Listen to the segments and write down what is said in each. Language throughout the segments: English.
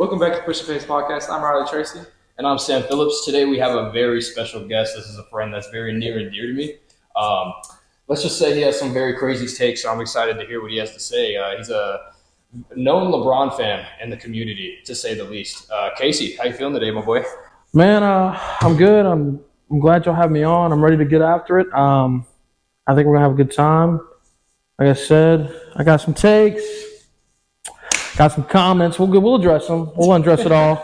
Welcome back to Push Your Face Podcast. I'm Tracy. And I'm Sam Phillips. Today we have a very special guest. This is a friend that's very near and dear to me. Let's just say he has some very crazy takes, so I'm excited to hear what he has to say. He's a known LeBron fan in the community, to say the least. Kasey, how you feeling today, my boy? Man, I'm good. I'm glad y'all have me on. I'm ready to get after it. I think we're gonna have a good time. Like I said, I got some takes, got some comments. We'll address them. We'll undress it all.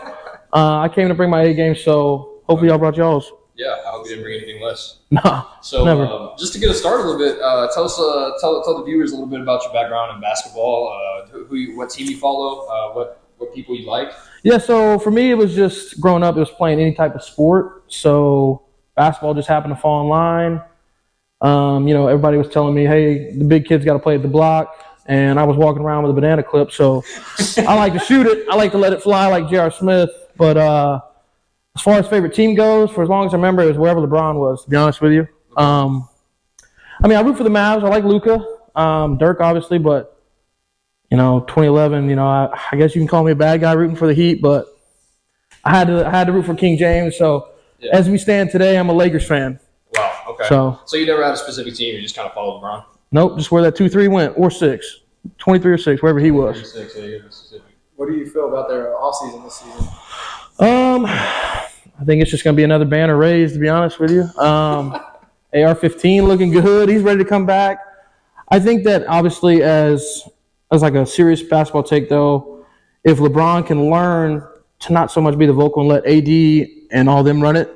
I came to bring my A game, so hopefully y'all brought y'all's. Yeah, I hope you didn't bring anything less. No, so never. Just to get us started a little bit, tell the viewers a little bit about your background in basketball. What team you follow, what people you like. Yeah, so for me, it was just growing up. It was playing any type of sport. So basketball just happened to fall in line. Everybody was telling me, "Hey, the big kids got to play at the block," and I was walking around with a banana clip. So I like to shoot it. I like to let it fly, like J.R. Smith. But as far as favorite team goes, for as long as I remember, it was wherever LeBron was. To be honest with you, I root for the Mavs. I like Luka, Dirk, obviously, but 2011. I guess you can call me a bad guy rooting for the Heat, but I had to root for King James. So as we stand today, I'm a Lakers fan. Wow. Okay. So you never had a specific team. You just kind of followed LeBron. Nope. Just where that 2-3 went, or 6, 23 or 6, wherever he was. 6, yeah, you're specific. What do you feel about their offseason this season? I think it's just going to be another banner raised, to be honest with you. AR-15 looking good. He's ready to come back. I think that obviously as like a serious basketball take, though, if LeBron can learn to not so much be the vocal and let AD and all them run it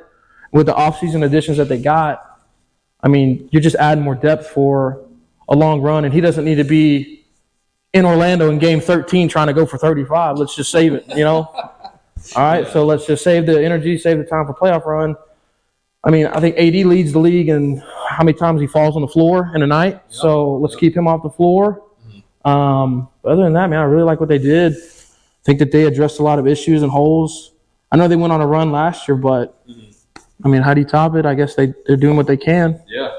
with the offseason additions that they got, you're just adding more depth for a long run, and he doesn't need to be in Orlando in game 13 trying to go for 35. Let's just save it, All right, so let's just save the energy, save the time for playoff run. I think AD leads the league in how many times he falls on the floor in a night. Yep. So let's keep him off the floor. But other than that, man, I really like what they did. I think that they addressed a lot of issues and holes. I know they went on a run last year, but how do you top it? I guess they're doing what they can. Yeah.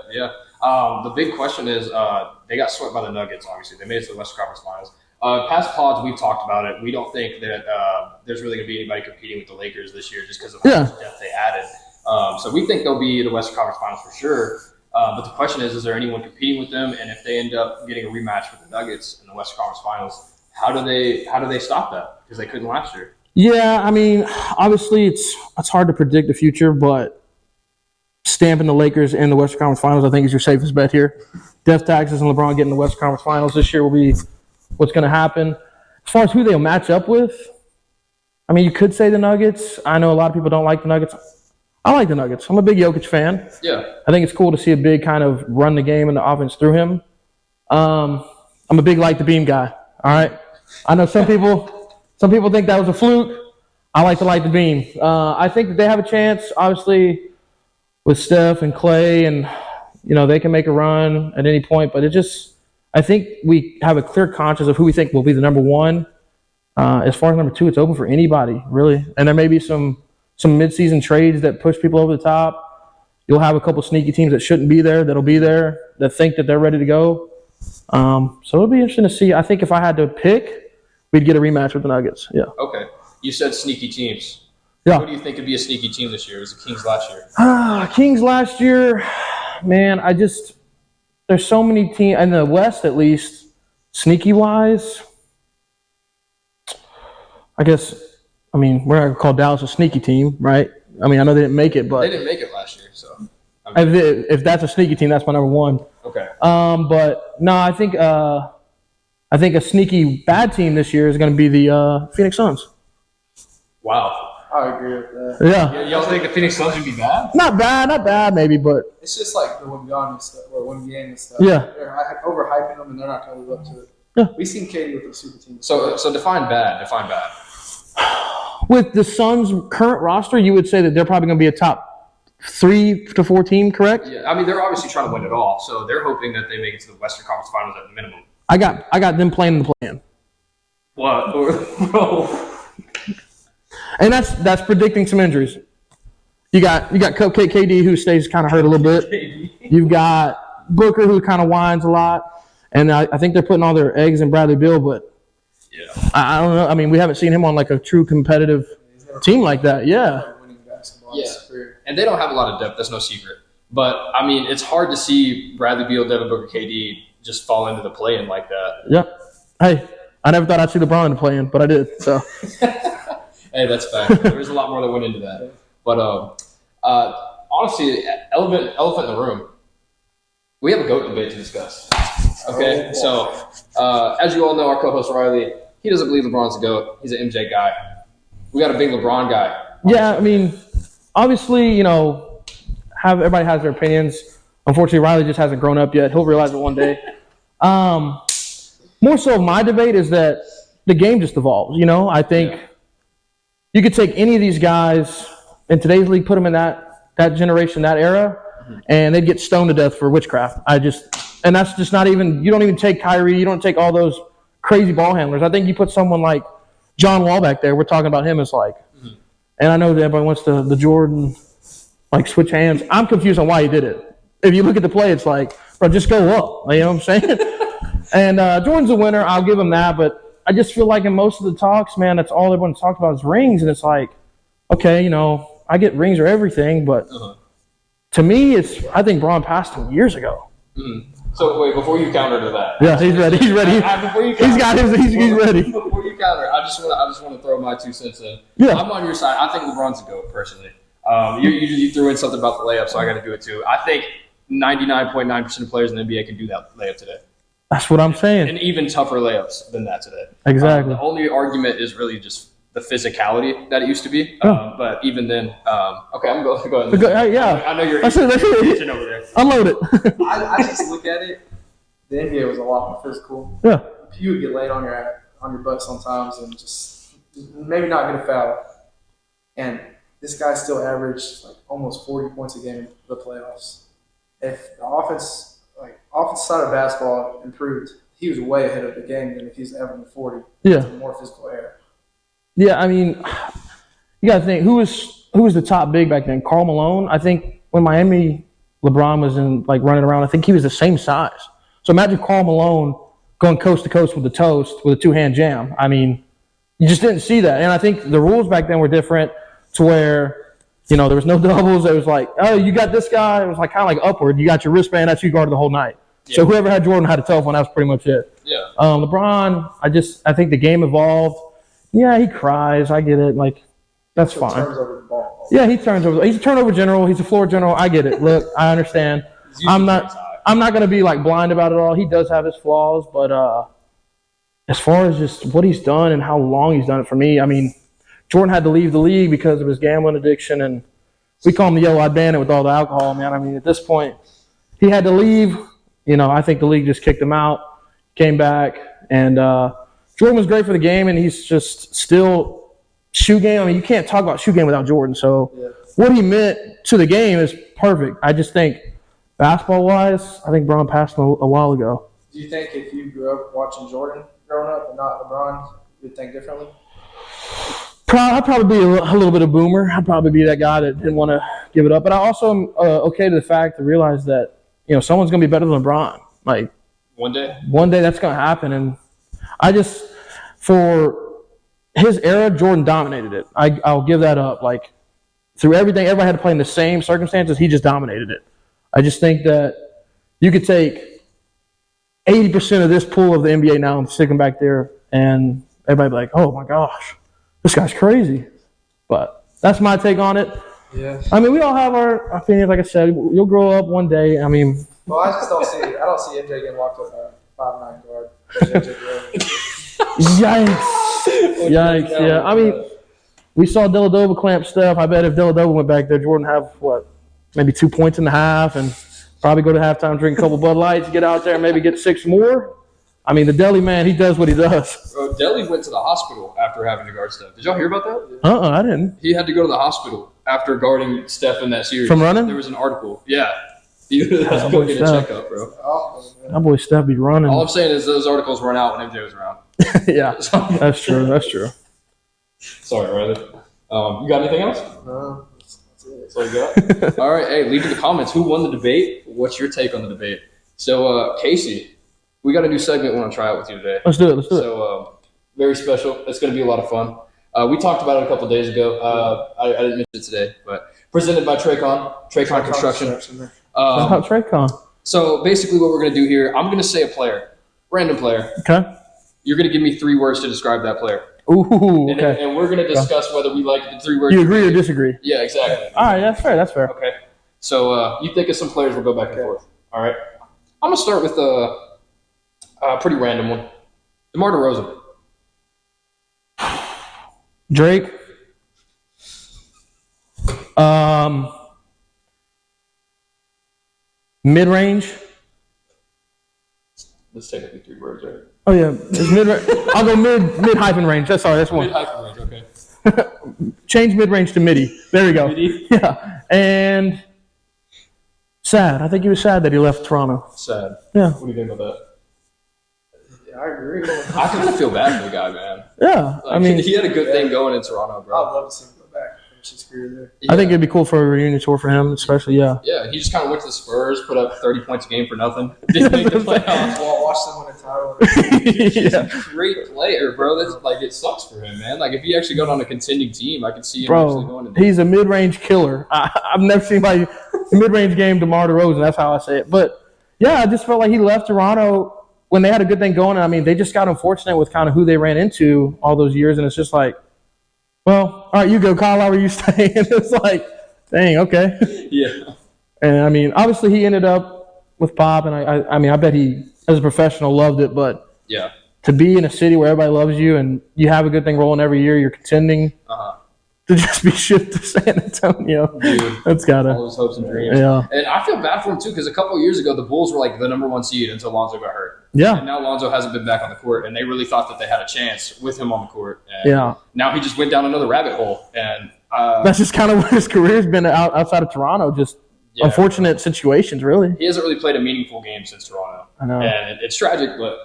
The big question is they got swept by the Nuggets, obviously. They made it to the Western Conference Finals. Past pods, we've talked about it. We don't think that there's really going to be anybody competing with the Lakers this year just because of how much depth they added. So we think they'll be the Western Conference Finals for sure. But the question is there anyone competing with them? And if they end up getting a rematch with the Nuggets in the Western Conference Finals, how do they stop that? Because they couldn't last year. Yeah, obviously it's hard to predict the future, but stamping the Lakers in the Western Conference Finals, I think, is your safest bet here. Death taxes and LeBron getting the Western Conference Finals this year will be what's going to happen. As far as who they'll match up with, you could say the Nuggets. I know a lot of people don't like the Nuggets. I like the Nuggets. I'm a big Jokic fan. Yeah. I think it's cool to see a big kind of run the game and the offense through him. I'm a big light the beam guy. All right. I know some people think that was a fluke. I like to light the beam. I think that they have a chance, obviously, with Steph and Clay, and they can make a run at any point. But I think we have a clear conscience of who we think will be the number one. As far as number 2, it's open for anybody, really. And there may be some midseason trades that push people over the top. You'll have a couple sneaky teams that shouldn't be there, that'll be there, that think that they're ready to go. So it'll be interesting to see. I think if I had to pick, we'd get a rematch with the Nuggets. Yeah. Okay. You said sneaky teams. Yeah. Who do you think could be a sneaky team this year? It was the Kings last year. Kings last year, man, there's so many teams in the West, at least, sneaky-wise. I guess, we're not going to call Dallas a sneaky team, right? I know they didn't make it, but they didn't make it last year, so. If that's a sneaky team, that's my number one. Okay. But no, I think a sneaky bad team this year is going to be the Phoenix Suns. Wow. I agree with that. Yeah. Y'all think the Phoenix Suns would be bad? Not bad, maybe, but It's just like the one stuff, or one game and stuff. Yeah. They're overhyping them, and they're not going to live up to it. Yeah. We've seen Katie with the super team. So define bad. with the Suns' current roster, you would say that they're probably going to be a top 3 to 4 team, correct? Yeah. They're obviously trying to win it all, so they're hoping that they make it to the Western Conference Finals at the minimum. I got them playing in the play-in. What? Bro. And that's predicting some injuries. You got Cupcake KD, who stays kind of hurt a little bit. You've got Booker, who kind of whines a lot. And I think they're putting all their eggs in Bradley Beal, but Yeah. I don't know. I mean, we haven't seen him on like a true competitive He's never team like that. Yeah. never winning basketball in his career. And they don't have a lot of depth. That's no secret. But, I mean, it's hard to see Bradley Beal, Devin Booker, KD just fall into the play-in like that. Yeah. Hey, I never thought I'd see LeBron in the play-in, but I did. So. Hey, that's fact. There's a lot more that went into that. But honestly, elephant in the room. We have a GOAT debate to discuss. Okay, so as you all know, our co-host Riley, he doesn't believe LeBron's a GOAT. He's an MJ guy. We got a big LeBron guy. Yeah, I mean, obviously, everybody has their opinions. Unfortunately, Riley just hasn't grown up yet. He'll realize it one day. More so, my debate is that the game just evolves. I think you could take any of these guys in today's league, put them in that generation, that era, and they'd get stoned to death for witchcraft. And that's just not even. You don't even take Kyrie. You don't take all those crazy ball handlers. I think you put someone like John Wall back there. We're talking about him as like, and I know that everybody wants the Jordan like switch hands. I'm confused on why he did it. If you look at the play, it's like, bro, just go up. You know what I'm saying? And Jordan's a winner. I'll give him that. But I just feel like in most of the talks, man, that's all everyone's talked about is rings. And it's like, okay, I get rings or everything, but to me, I think Braun passed him years ago. So wait, before you counter to that, yeah, he's ready. He's ready. He's got his. He's ready. Before you counter, I just want to throw my 2 cents in. Yeah, I'm on your side. I think LeBron's a GOAT personally. You threw in something about the layup, so I got to do it too. I think 99.9% of players in the NBA can do that layup today. That's what I'm saying. And even tougher layups than that today. Exactly. The only argument is really just the physicality that it used to be. But even then, okay, I'm going to go ahead. Yeah. I know you're itching over there. Unload it. I just look at it. The NBA was a lot more physical. Yeah. You would get laid on your butt sometimes and just maybe not get a foul. And this guy still averaged like almost 40 points a game in the playoffs. If the offense side of basketball improved, he was way ahead of the game than if he's averaging 40. Yeah. More physical air. Yeah, I mean, you got to think who was the top big back then? Karl Malone. I think when Miami, LeBron was in like running around. I think he was the same size. So imagine Karl Malone going coast to coast with the toast with a 2-hand jam. I mean, you just didn't see that. And I think the rules back then were different to where there was no doubles. It was like, oh, you got this guy. It was like kind of like upward. You got your wristband. That's you guarded the whole night. Yeah. So whoever had Jordan had a telephone. That was pretty much it. Yeah. LeBron. I think the game evolved. Yeah, he cries. I get it. Like, that's fine. Turns over the ball. Yeah, he turns over. He's a turnover general. He's a floor general. I get it. Look, I understand. I'm not going to be like blind about it all. He does have his flaws, but as far as just what he's done and how long he's done it for me, I mean, Jordan had to leave the league because of his gambling addiction, and we call him the yellow-eyed bandit with all the alcohol, man. I mean, at this point, he had to leave. I think the league just kicked him out, came back, and Jordan was great for the game, and he's just still shoe game. I mean, you can't talk about shoe game without Jordan. So what he meant to the game is perfect. I just think basketball-wise, I think Braun passed him a while ago. Do you think if you grew up watching Jordan growing up and not LeBron, you'd think differently? I'd probably be a little bit of boomer. I'd probably be that guy that didn't want to give it up. But I also am okay to the fact to realize that, someone's going to be better than LeBron. Like, one day that's going to happen. And for his era, Jordan dominated it. I'll give that up. Like, through everything, everybody had to play in the same circumstances. He just dominated it. I just think that you could take 80% of this pool of the NBA now and stick them back there, and everybody be like, oh, my gosh, this guy's crazy. But that's my take on it. Yeah. I mean, we all have our opinions. Like I said, you'll grow up one day. I mean. Well, I just don't see. I don't see MJ getting locked up by a 5'9" guard. Yikes! Yeah. I mean, we saw Dellavedova clamp stuff. I bet if Dellavedova went back there, Jordan have maybe 2 points in the half, and probably go to halftime, drink a couple Bud Lights, get out there, and maybe get 6 more. I mean, the Deli man, he does what he does. Bro, Deli went to the hospital after having to guard Steph. Did y'all hear about that? I didn't. He had to go to the hospital after guarding Steph in that series. From running? There was an article. Yeah. He had to go get a checkup, bro. That boy Steph be running. All I'm saying is those articles run out when MJ was around. Yeah, that's true. That's true. Sorry, Riley. You got anything else? No. That's all you got? All right. Hey, leave in the comments. Who won the debate? What's your take on the debate? So, Kasey, we got a new segment we want to try out with you today. Let's do it. So, Very special. It's going to be a lot of fun. We talked about it a couple days ago. I didn't mention it today, but presented by Traycon Construction. About Traycon. So basically what we're going to do here, I'm going to say a player, random player. Okay. You're going to give me 3 words to describe that player. Ooh, okay. And we're going to discuss whether we like the 3 words. You agree or disagree? Yeah, exactly. All right, that's fair. That's fair. Okay. So you think of some players, we'll go back and forth. All right. I'm going to start with a pretty random one. DeMar DeRozan. Drake. Mid-range. Let's technically 3 words, right? Oh yeah, it's mid. I'll go mid hyphen range. That's one. Mid hyphen range, okay. Change mid range to midi. There we go. Midi? Yeah, and sad. I think he was sad that he left Toronto. Sad. Yeah. What do you think about that? Yeah, I agree. I kind of feel bad for the guy, man. Yeah, Like, I mean, he had a good thing going in Toronto, I'd bro. love to see him go back, finish his career there. I think it'd be cool for a reunion tour for him, especially. Yeah. Yeah, he just kind of went to the Spurs, put up 30 points a game for nothing. Didn't make the playoffs. Well, watch them win a title. He's a Yeah. great player, bro. That's like it sucks for him, man. Like if he actually got on a contending team, I could see him actually going Bro, to. he's a mid-range killer. I've never seen like a mid-range game DeMar DeRozan. That's how I say it. But yeah, I just felt like he left Toronto when they had a good thing going. I mean, they just got unfortunate with kind of who they ran into all those years, and it's just like, well, all right, you go, Kyle. How are you staying? It's like, dang, okay. Yeah. And I mean, obviously he ended up with Pop, and I mean, I bet he, as a professional, loved it. But Yeah. to be in a city where everybody loves you and you have a good thing rolling every year, you're contending, to just be shipped to San Antonio, Dude. that's gotta, All his hopes and dreams. yeah, And I feel bad for him too, because a couple of years ago the Bulls were like the #1 seed until Lonzo got hurt. yeah, And now Lonzo hasn't been back on the court, and they really thought that they had a chance with him on the court. And yeah. now he just went down another rabbit hole, and That's just kind of what his career's been outside of Toronto. Just yeah, unfortunate situations, really. he hasn't really played a meaningful game since Toronto. I know. And it's tragic, but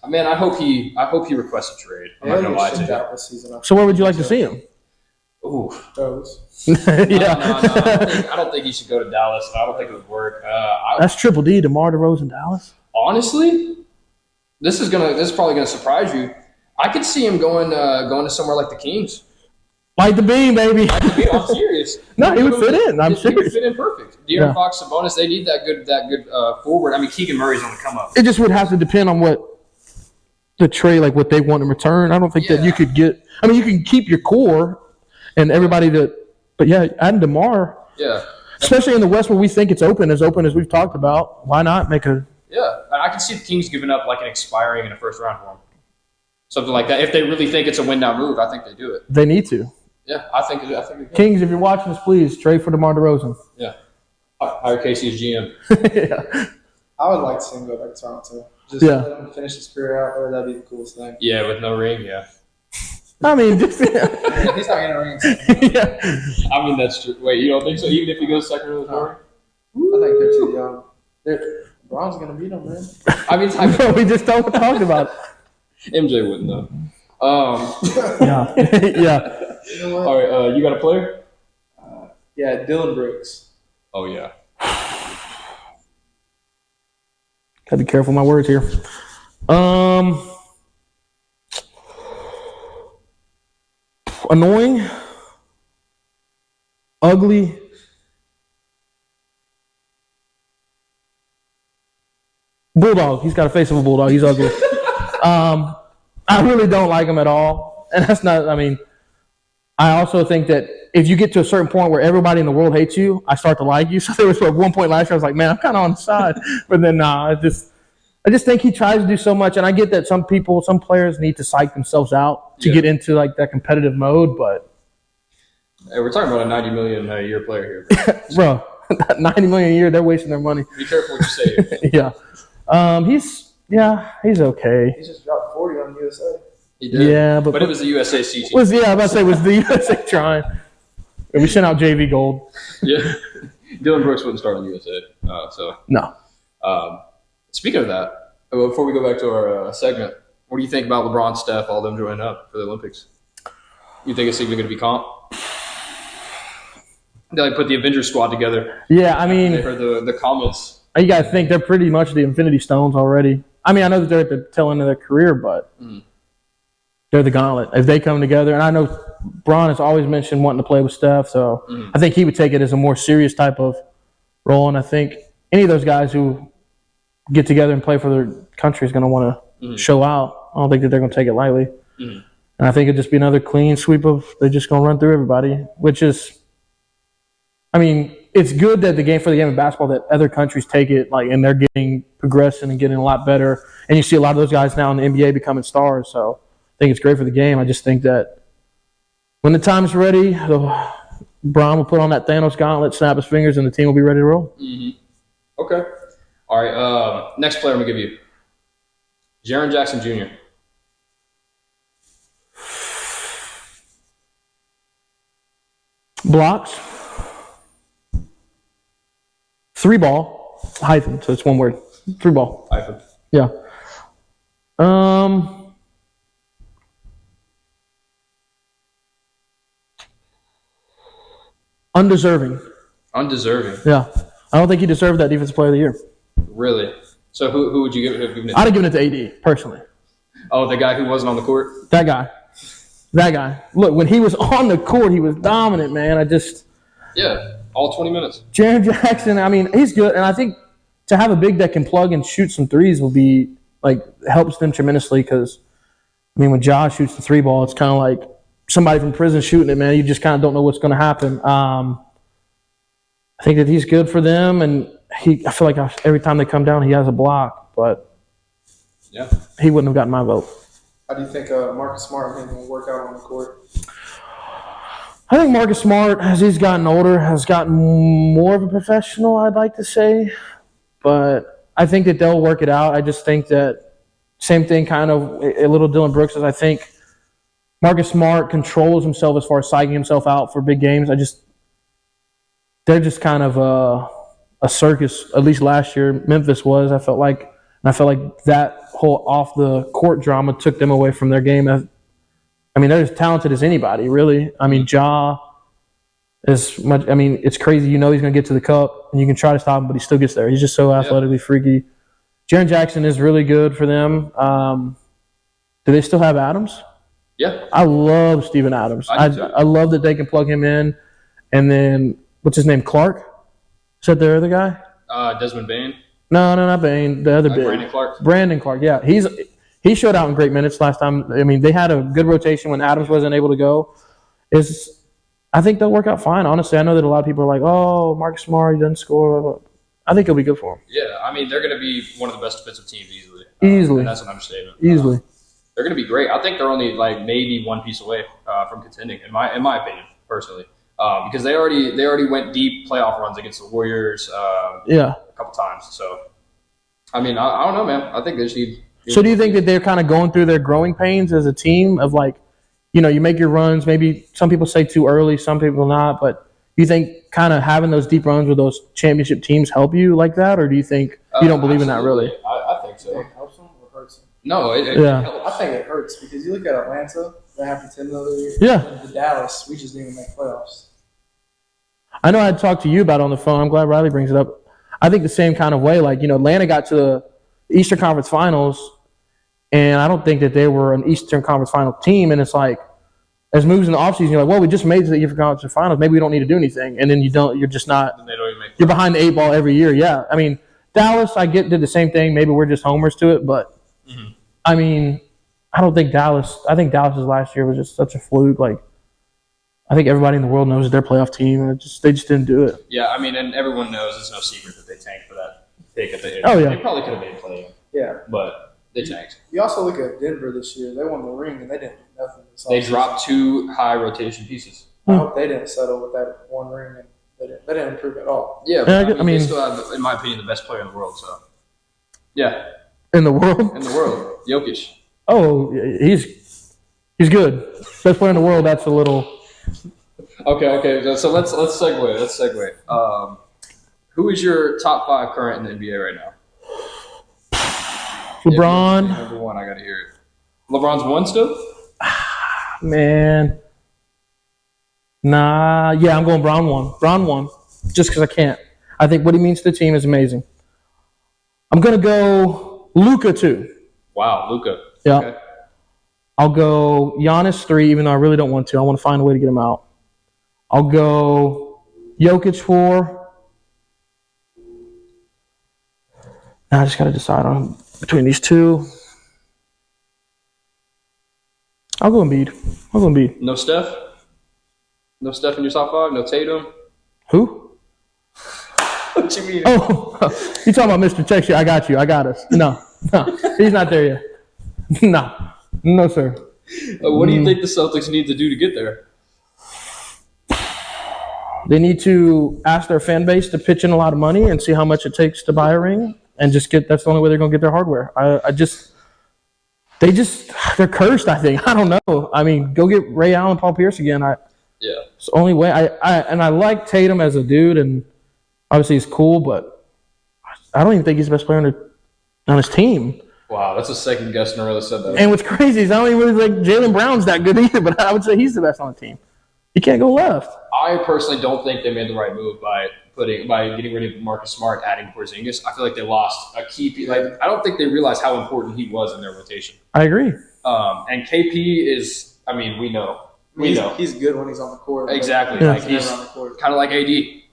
man, I hope he requests a trade. I'm not gonna lie to you. This season. So where would you like to see him? Ooh. Those. No, Yeah, I don't think he should go to Dallas. I don't think it would work. that's Triple D, DeMar DeRozan, Dallas. Honestly, this is probably gonna surprise you. I could see him going to somewhere like the Kings. Light the beam, baby. I'm serious. No, he would fit in. I'm He would serious. fit in perfect. De'Aaron Yeah. Fox, Sabonis, they need that good forward. I mean, Keegan Murray's on the come up. It just would have to depend on what the trade, like what they want in return. I don't think that Yeah. you could get. I mean, you can keep your core and everybody that, but yeah, adding DeMar, Yeah, especially in the West where we think it's open as we've talked about. Why not make a? yeah. And I can see the Kings giving up like an expiring in a first round for him, something like that. If they really think it's a win now move, I think they do it. They need to. Yeah, I think they can. Kings, if you're watching this, please trade for DeMar DeRozan. Yeah, hire Casey as GM. Yeah. I would like to see him go back to Toronto. Just Yeah. let him finish his career out there. That'd be the coolest thing. Yeah, with no ring. Yeah, I mean, just He's not getting a ring. yeah. I mean that's true. Wait, you don't think so? Even if he goes second or third? I think they're too young. LeBron's gonna beat him, man. I mean, We just talked about it. MJ wouldn't though. Yeah, yeah. You know what? All right, you got a player? Yeah, Dylan Brooks. Oh yeah. Gotta be careful with my words here. Annoying, ugly, bulldog. He's got a face of a bulldog. He's ugly. I really don't like him at all, and that's not. I mean, I also think that if you get to a certain point where everybody in the world hates you, I start to like you. So there was at one point last year I was like, man, I'm kind of on the side, but then I just think he tries to do so much, and I get that some players need to psych themselves out to get into like that competitive mode. But Hey, we're talking about a $90 million a year player here. bro, that $90 million a year, they're wasting their money. Be careful what you say. Yeah, he's okay. He just dropped 40 on USA. He did. Yeah, but it was the USAC team. I'm about to say was the USA trying. And we sent out JV Gold. Yeah, Dylan Brooks wouldn't start on USA. No, Speaking of that, before we go back to our segment, what do you think about LeBron, Steph, all them joining up for the Olympics? You think it's even going to be comp? They like put the Avengers squad together. yeah, I mean, They heard the comments. you got to think they're pretty much the Infinity Stones already. I mean, I know that they're at the tail end of their career, but they're the gauntlet. If they come together, and I know Bron has always mentioned wanting to play with Steph, so I think he would take it as a more serious type of role. And I think any of those guys who get together and play for their country is going to want to show out. I don't think that they're going to take it lightly. And I think it'd just be another clean sweep of they're just going to run through everybody, which is, I mean, it's good that for the game of basketball that other countries take it and they're getting progressing and getting a lot better. And you see a lot of those guys now in the NBA becoming stars. So I think it's great for the game. I just think that when the time's ready, Bron will put on that Thanos gauntlet, snap his fingers, and the team will be ready to roll. Okay. All right. Next player I'm going to give you. Jaren Jackson Jr. Blocks. 3-ball. Hyphen, so it's one word. 3-ball. Hyphen. Yeah. Undeserving. Yeah. I don't think he deserved that Defensive Player of the Year. Really? So who would you have given it to? I'd have given it to AD, personally. Oh, the guy who wasn't on the court? That guy. Look, when he was on the court, he was dominant, man. Yeah, all 20 minutes. Jaren Jackson, I mean, he's good. And I think to have a big that can plug and shoot some threes will be, helps them tremendously because, I mean, when Josh shoots the 3-ball, it's kind of like somebody from prison shooting it, man. You just kind of don't know what's going to happen. I think that he's good for them, and I feel like every time they come down, he has a block, but he wouldn't have gotten my vote. How do you think Marcus Smart will work out on the court? I think Marcus Smart, as he's gotten older, has gotten more of a professional, I'd like to say. But I think that they'll work it out. I just think that same thing kind of a little Dylan Brooks is I think Marcus Smart controls himself as far as psyching himself out for big games. They're just kind of a circus, at least last year. Memphis was, I felt like that whole off the court drama took them away from their game. I mean, they're as talented as anybody, really. I mean, Ja is much. I mean, it's crazy. You know he's going to get to the cup, and you can try to stop him, but he still gets there. He's just so athletically freaky. Jaren Jackson is really good for them. Do they still have Adams? Yeah. I love Steven Adams. I love that they can plug him in. And then, what's his name, Clark? Is that the other guy? Desmond Bane. No, not Bane. The other big. Brandon Clark, yeah. He showed out in great minutes last time. I mean, they had a good rotation when Adams wasn't able to go. I think they'll work out fine, honestly. I know that a lot of people are like, oh, Marcus Smart, he doesn't score. I think it'll be good for him. Yeah, I mean, they're going to be one of the best defensive teams easily. Easily. That's an understatement. Easily. They're going to be great. I think they're only maybe one piece away from contending, in my opinion, personally. Because they already went deep playoff runs against the Warriors a couple times. So, I mean, I don't know, man. I think they just need. So, do you think that they're kind of going through their growing pains as a team of you make your runs? Maybe some people say too early, some people not. But do you think kind of having those deep runs with those championship teams help you like that, or do you think you don't believe in that really? I think so. It helps them or hurts them? No, it helps. I think it hurts because you look at Atlanta, they have to 10 the other year. Yeah. And the Dallas, we just didn't even make playoffs. I know I talked to you about it on the phone. I'm glad Riley brings it up. I think the same kind of way. Atlanta got to the Eastern Conference Finals, and I don't think that they were an Eastern Conference Final team. And it's like, as moves in the offseason, you're like, well, we just made it to the Eastern Conference Finals. Maybe we don't need to do anything. And then you're just not. And they don't even make you're behind the 8 ball every year. Yeah. I mean, Dallas, did the same thing. Maybe we're just homers to it. But, I mean, I think Dallas's last year was just such a fluke. I think everybody in the world knows their playoff team, and they just didn't do it. Yeah, I mean, and everyone knows it's no secret that they tanked for that pick at the end. Oh, yeah. They probably could have made play. Yeah. But they tanked. You also look at Denver this year. They won the ring, and they didn't do nothing. They dropped 2 high rotation pieces. I hope they didn't settle with that one ring, and they didn't improve at all. Yeah, but I mean, they still have, in my opinion, the best player in the world. So, yeah. In the world? In the world. Jokic. Oh, he's good. Best player in the world, that's a little... Okay. So let's segue. Who is your top 5 current in the NBA right now? LeBron. Number 1, I got to hear it. LeBron's 1 still? Man. Nah. Yeah, I'm going Bron 1. Bron 1. Just because I can't. I think what he means to the team is amazing. I'm going to go Luka 2. Wow, Luka. Yeah. Okay. I'll go Giannis 3, even though I really don't want to. I want to find a way to get him out. I'll go Jokic 4. Now I just got to decide on between these two. I'll go Embiid. No Steph? No Steph in your top 5? No Tatum? Who? What you mean? Oh, you talking about Mr. Texture? I got you. I got us. No, he's not there yet. No, sir. What do you think the Celtics need to do to get there? They need to ask their fan base to pitch in a lot of money and see how much it takes to buy a ring, and just that's the only way they're going to get their hardware. They're cursed, I think. I don't know. I mean, go get Ray Allen, Paul Pierce again. It's the only way. I like Tatum as a dude, and obviously he's cool, but I don't even think he's the best player on his team. Wow, that's a second guess in a row that said that. And what's crazy is I don't even really think Jaylen Brown's that good either, but I would say he's the best on the team. He can't go left. I personally don't think they made the right move by getting rid of Marcus Smart, adding Porzingis. I feel like they lost a key piece. Like, I don't think they realized how important he was in their rotation. I agree. And KP is, I mean, we know. He's good when he's on the court. Exactly. Yeah. Like, he's kind of like AD.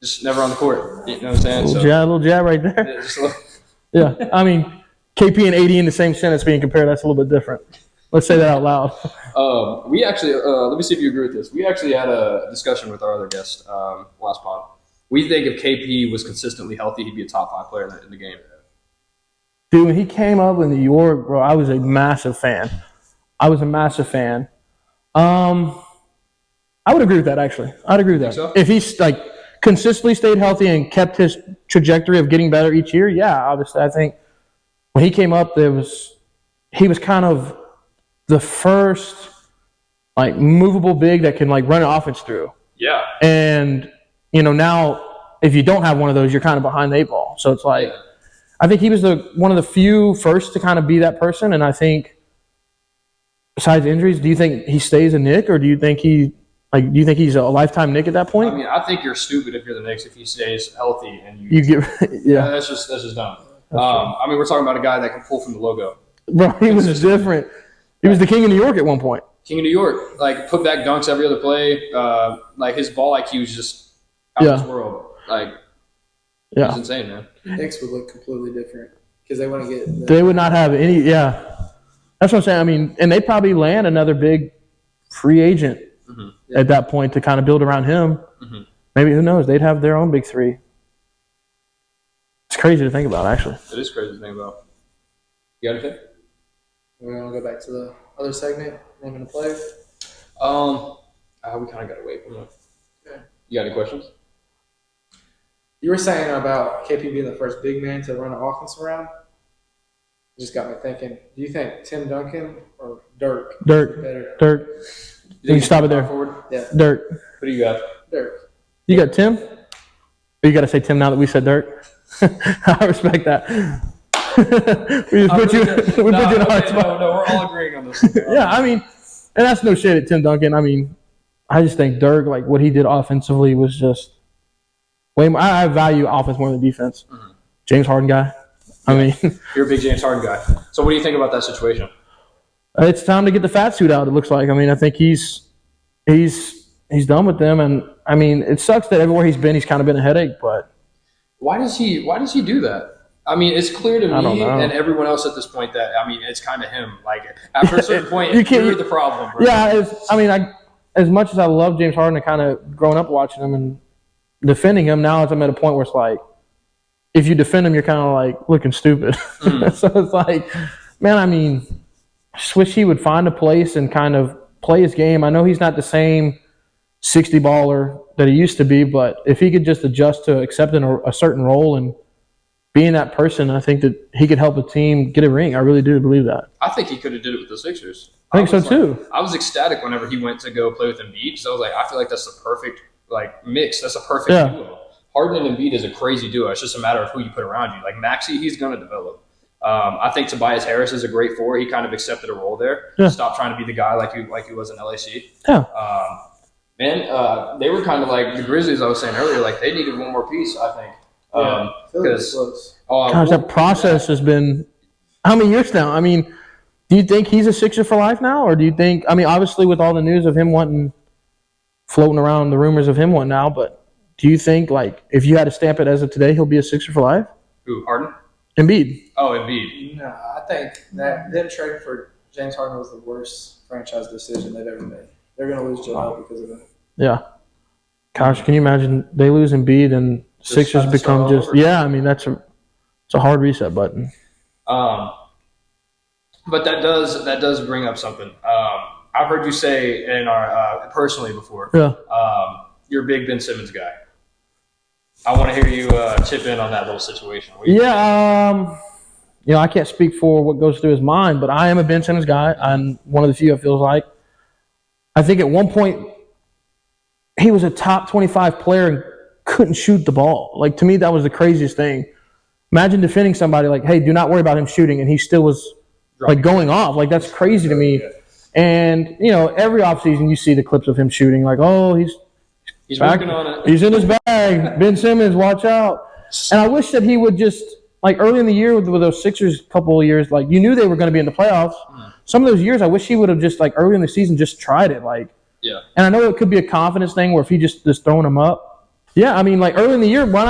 Just never on the court. You know what I'm saying? Little jab right there. Yeah. I mean, KP and AD in the same sentence being compared, that's a little bit different. Let's say that out loud. We actually, let me see if you agree with this. We actually had a discussion with our other guest last pod. We think if KP was consistently healthy, he'd be a top 5 player in the game. Dude, when he came up in New York, bro, I was a massive fan. I would agree with that, actually. I'd agree with that. So? If he's like consistently stayed healthy and kept his trajectory of getting better each year, yeah, obviously. I think when he came up, he was kind of the first like movable big that can like run an offense through. Yeah. And now if you don't have one of those, you're kind of behind the 8 ball. So it's like I think he was one of the few first to kind of be that person. And I think besides injuries, do you think he stays a Knick, or do you think he's a lifetime Knick at that point? I mean, I think you're stupid if you're the Knicks if he stays healthy and you get that's just dumb. I mean, we're talking about a guy that can pull from the logo. Bro, he was different. He was the king of New York at one point. King of New York, like put back dunks every other play. Like his ball IQ is just out of this world. Like, it's insane, man. Knicks would look completely different because they wouldn't get. They would not have any. Yeah, that's what I'm saying. I mean, and they probably land another big free agent at that point to kind of build around him. Mm-hmm. Maybe, who knows? They'd have their own big 3. It's crazy to think about, actually. It is crazy to think about. You got anything? We're going to go back to the other segment, naming the player. We kind of got to wait for that. Okay. You got any questions? You were saying about KP being the first big man to run an offense around. It just got me thinking, do you think Tim Duncan or Dirk? Better? Dirk. You can stop it there. Forward? Yeah. Dirk. What do you got? Dirk. You got Tim? Or you got to say Tim now that we said Dirk? I respect that. we put you in a hard spot. No, we're all agreeing on this. Yeah, I mean, and that's no shade at Tim Duncan. I mean, I just think Dirk, like what he did offensively was just way more. I value offense more than defense. Mm-hmm. James Harden guy. I mean, you're a big James Harden guy. So what do you think about that situation? It's time to get the fat suit out. It looks like. I mean, I think he's done with them, and I mean, it sucks that everywhere he's been, he's kind of been a headache. But why does he do that? I mean, it's clear to me and everyone else at this point that, I mean, it's kind of him. Like, after a certain point, you're the problem, bro. Yeah, as much as I love James Harden and kind of growing up watching him and defending him, now I'm at a point where it's like, if you defend him, you're kind of like looking stupid. So it's like, man, I mean, I just wish he would find a place and kind of play his game. I know he's not the same 60 baller that he used to be, but if he could just adjust to accepting a certain role and being that person, I think that he could help a team get a ring. I really do believe that. I think he could have did it with the Sixers. I think so too. I was ecstatic whenever he went to go play with Embiid because I was like, I feel like that's the perfect mix. That's a perfect duo. Harden and Embiid is a crazy duo. It's just a matter of who you put around you. Like Maxey, he's going to develop. I think Tobias Harris is a great 4. He kind of accepted a role there. Yeah. Stopped trying to be the guy like he was in LAC. Yeah. They were kind of like the Grizzlies. I was saying earlier, like they needed one more piece. I think. Because that process has been how many years now? I mean, Do you think he's a Sixer for life now, or do you think? I mean, obviously with all the news of him floating around, the rumors of him wanting out, but do you think like if you had to stamp it as of today, he'll be a Sixer for life? Who, Harden? Embiid. Oh, Embiid. No, I think that them trading for James Harden was the worst franchise decision they've ever made. They're going to lose Joel because of it. Yeah. Gosh, can you imagine they lose Embiid and Sixers become just – yeah, I mean, it's a hard reset button. But that does bring up something. I've heard you say in our personally before. Yeah. You're a big Ben Simmons guy. I want to hear you chip in on that little situation. Yeah. I can't speak for what goes through his mind, but I am a Ben Simmons guy. I'm one of the few it feels like. I think at one point he was a top 25 player and couldn't shoot the ball. Like, to me, that was the craziest thing. Imagine defending somebody like, hey, do not worry about him shooting, and he still was like going off. Like, that's crazy to me. And, every offseason you see the clips of him shooting like, oh, he's working on it. He's in his bag. Ben Simmons, watch out. And I wish that he would just, like early in the year with those Sixers couple of years, like you knew they were going to be in the playoffs. Some of those years, I wish he would have just like early in the season just tried it. Like, yeah. And I know it could be a confidence thing where if he just throwing them up. Yeah, I mean, like early in the year, why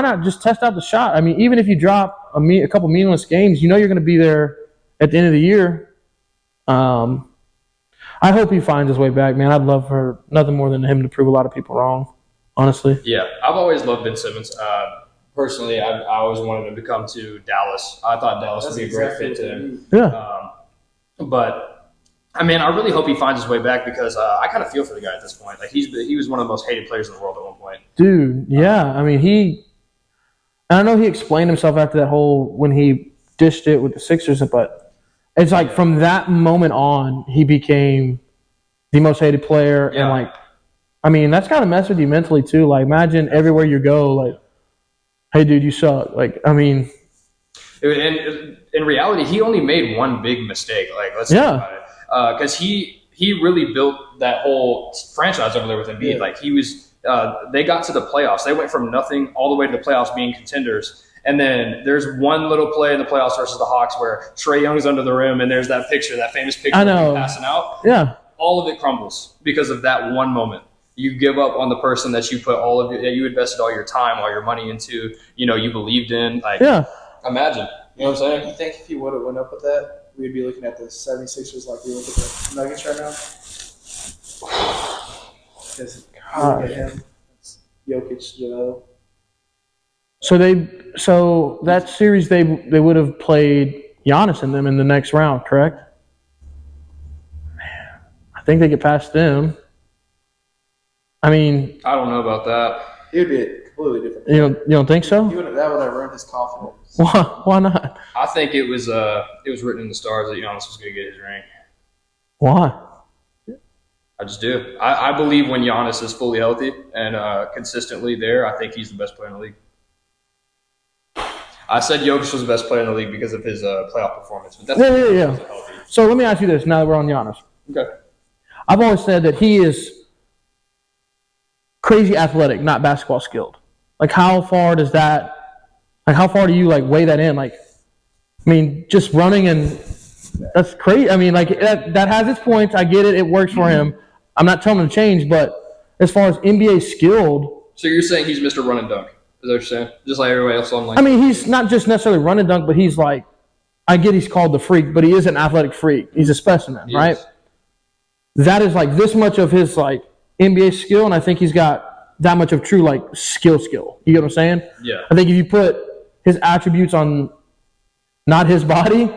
not just test out the shot? I mean, even if you drop a couple meaningless games, you're going to be there at the end of the year. I hope he finds his way back, man. I'd love for nothing more than him to prove a lot of people wrong, honestly. Yeah, I've always loved Ben Simmons. Personally, I always wanted him to come to Dallas. I thought Dallas would be a great fit to him. Yeah. But, I mean, I really hope he finds his way back because I kind of feel for the guy at this point. Like, he was one of the most hated players in the world at one point. Dude, yeah. I mean, I know he explained himself after that when he dished it with the Sixers, but it's like from that moment on, he became the most hated player. Yeah. And, like, I mean, that's got to mess with you mentally, too. Like, imagine everywhere you go, like, hey, dude, you suck. Like, I mean. And in reality, he only made one big mistake. Like, let's think about it. Because he really built that whole franchise over there with Embiid. Yeah. Like, he was they got to the playoffs. They went from nothing all the way to the playoffs being contenders. And then there's one little play in the playoffs versus the Hawks where Trae Young's under the rim, and there's that famous picture of him passing out. Yeah. All of it crumbles because of that one moment. You give up on the person that you put that you invested all your time, all your money into, you believed in. Like, imagine. You know what I'm saying? You think if he would have went up with that, we'd be looking at the 76ers like we look at the Nuggets right now? Because you look at him, it's Jokic, Joel. So that series they would have played Giannis and them in the next round, correct? Man, I think they get past them. I mean, I don't know about that. It would be a completely different. You don't think so? That would have ruined his confidence. Why not? I think it was written in the stars that Giannis was going to get his ring. Why? I just do. I believe when Giannis is fully healthy and consistently there, I think he's the best player in the league. I said Jokic was the best player in the league because of his playoff performance. But that's yeah. So let me ask you this now that we're on Giannis. Okay. I've always said that he is crazy athletic, not basketball skilled. Like, how far do you, like, weigh that in? Like, I mean, just running and that's crazy. I mean, like, that has its points. I get it. It works for him. I'm not telling him to change, but as far as NBA skilled. So you're saying he's Mr. Run and Dunk. Is that what you're saying? Just like everybody else on like. I mean, he's not just necessarily run and dunk, but he's like, I get he's called the freak, but he is an athletic freak. He's a specimen, right? That is like this much of his like NBA skill, and I think he's got that much of true like skill. You get what I'm saying? Yeah. I think if you put his attributes on not his body,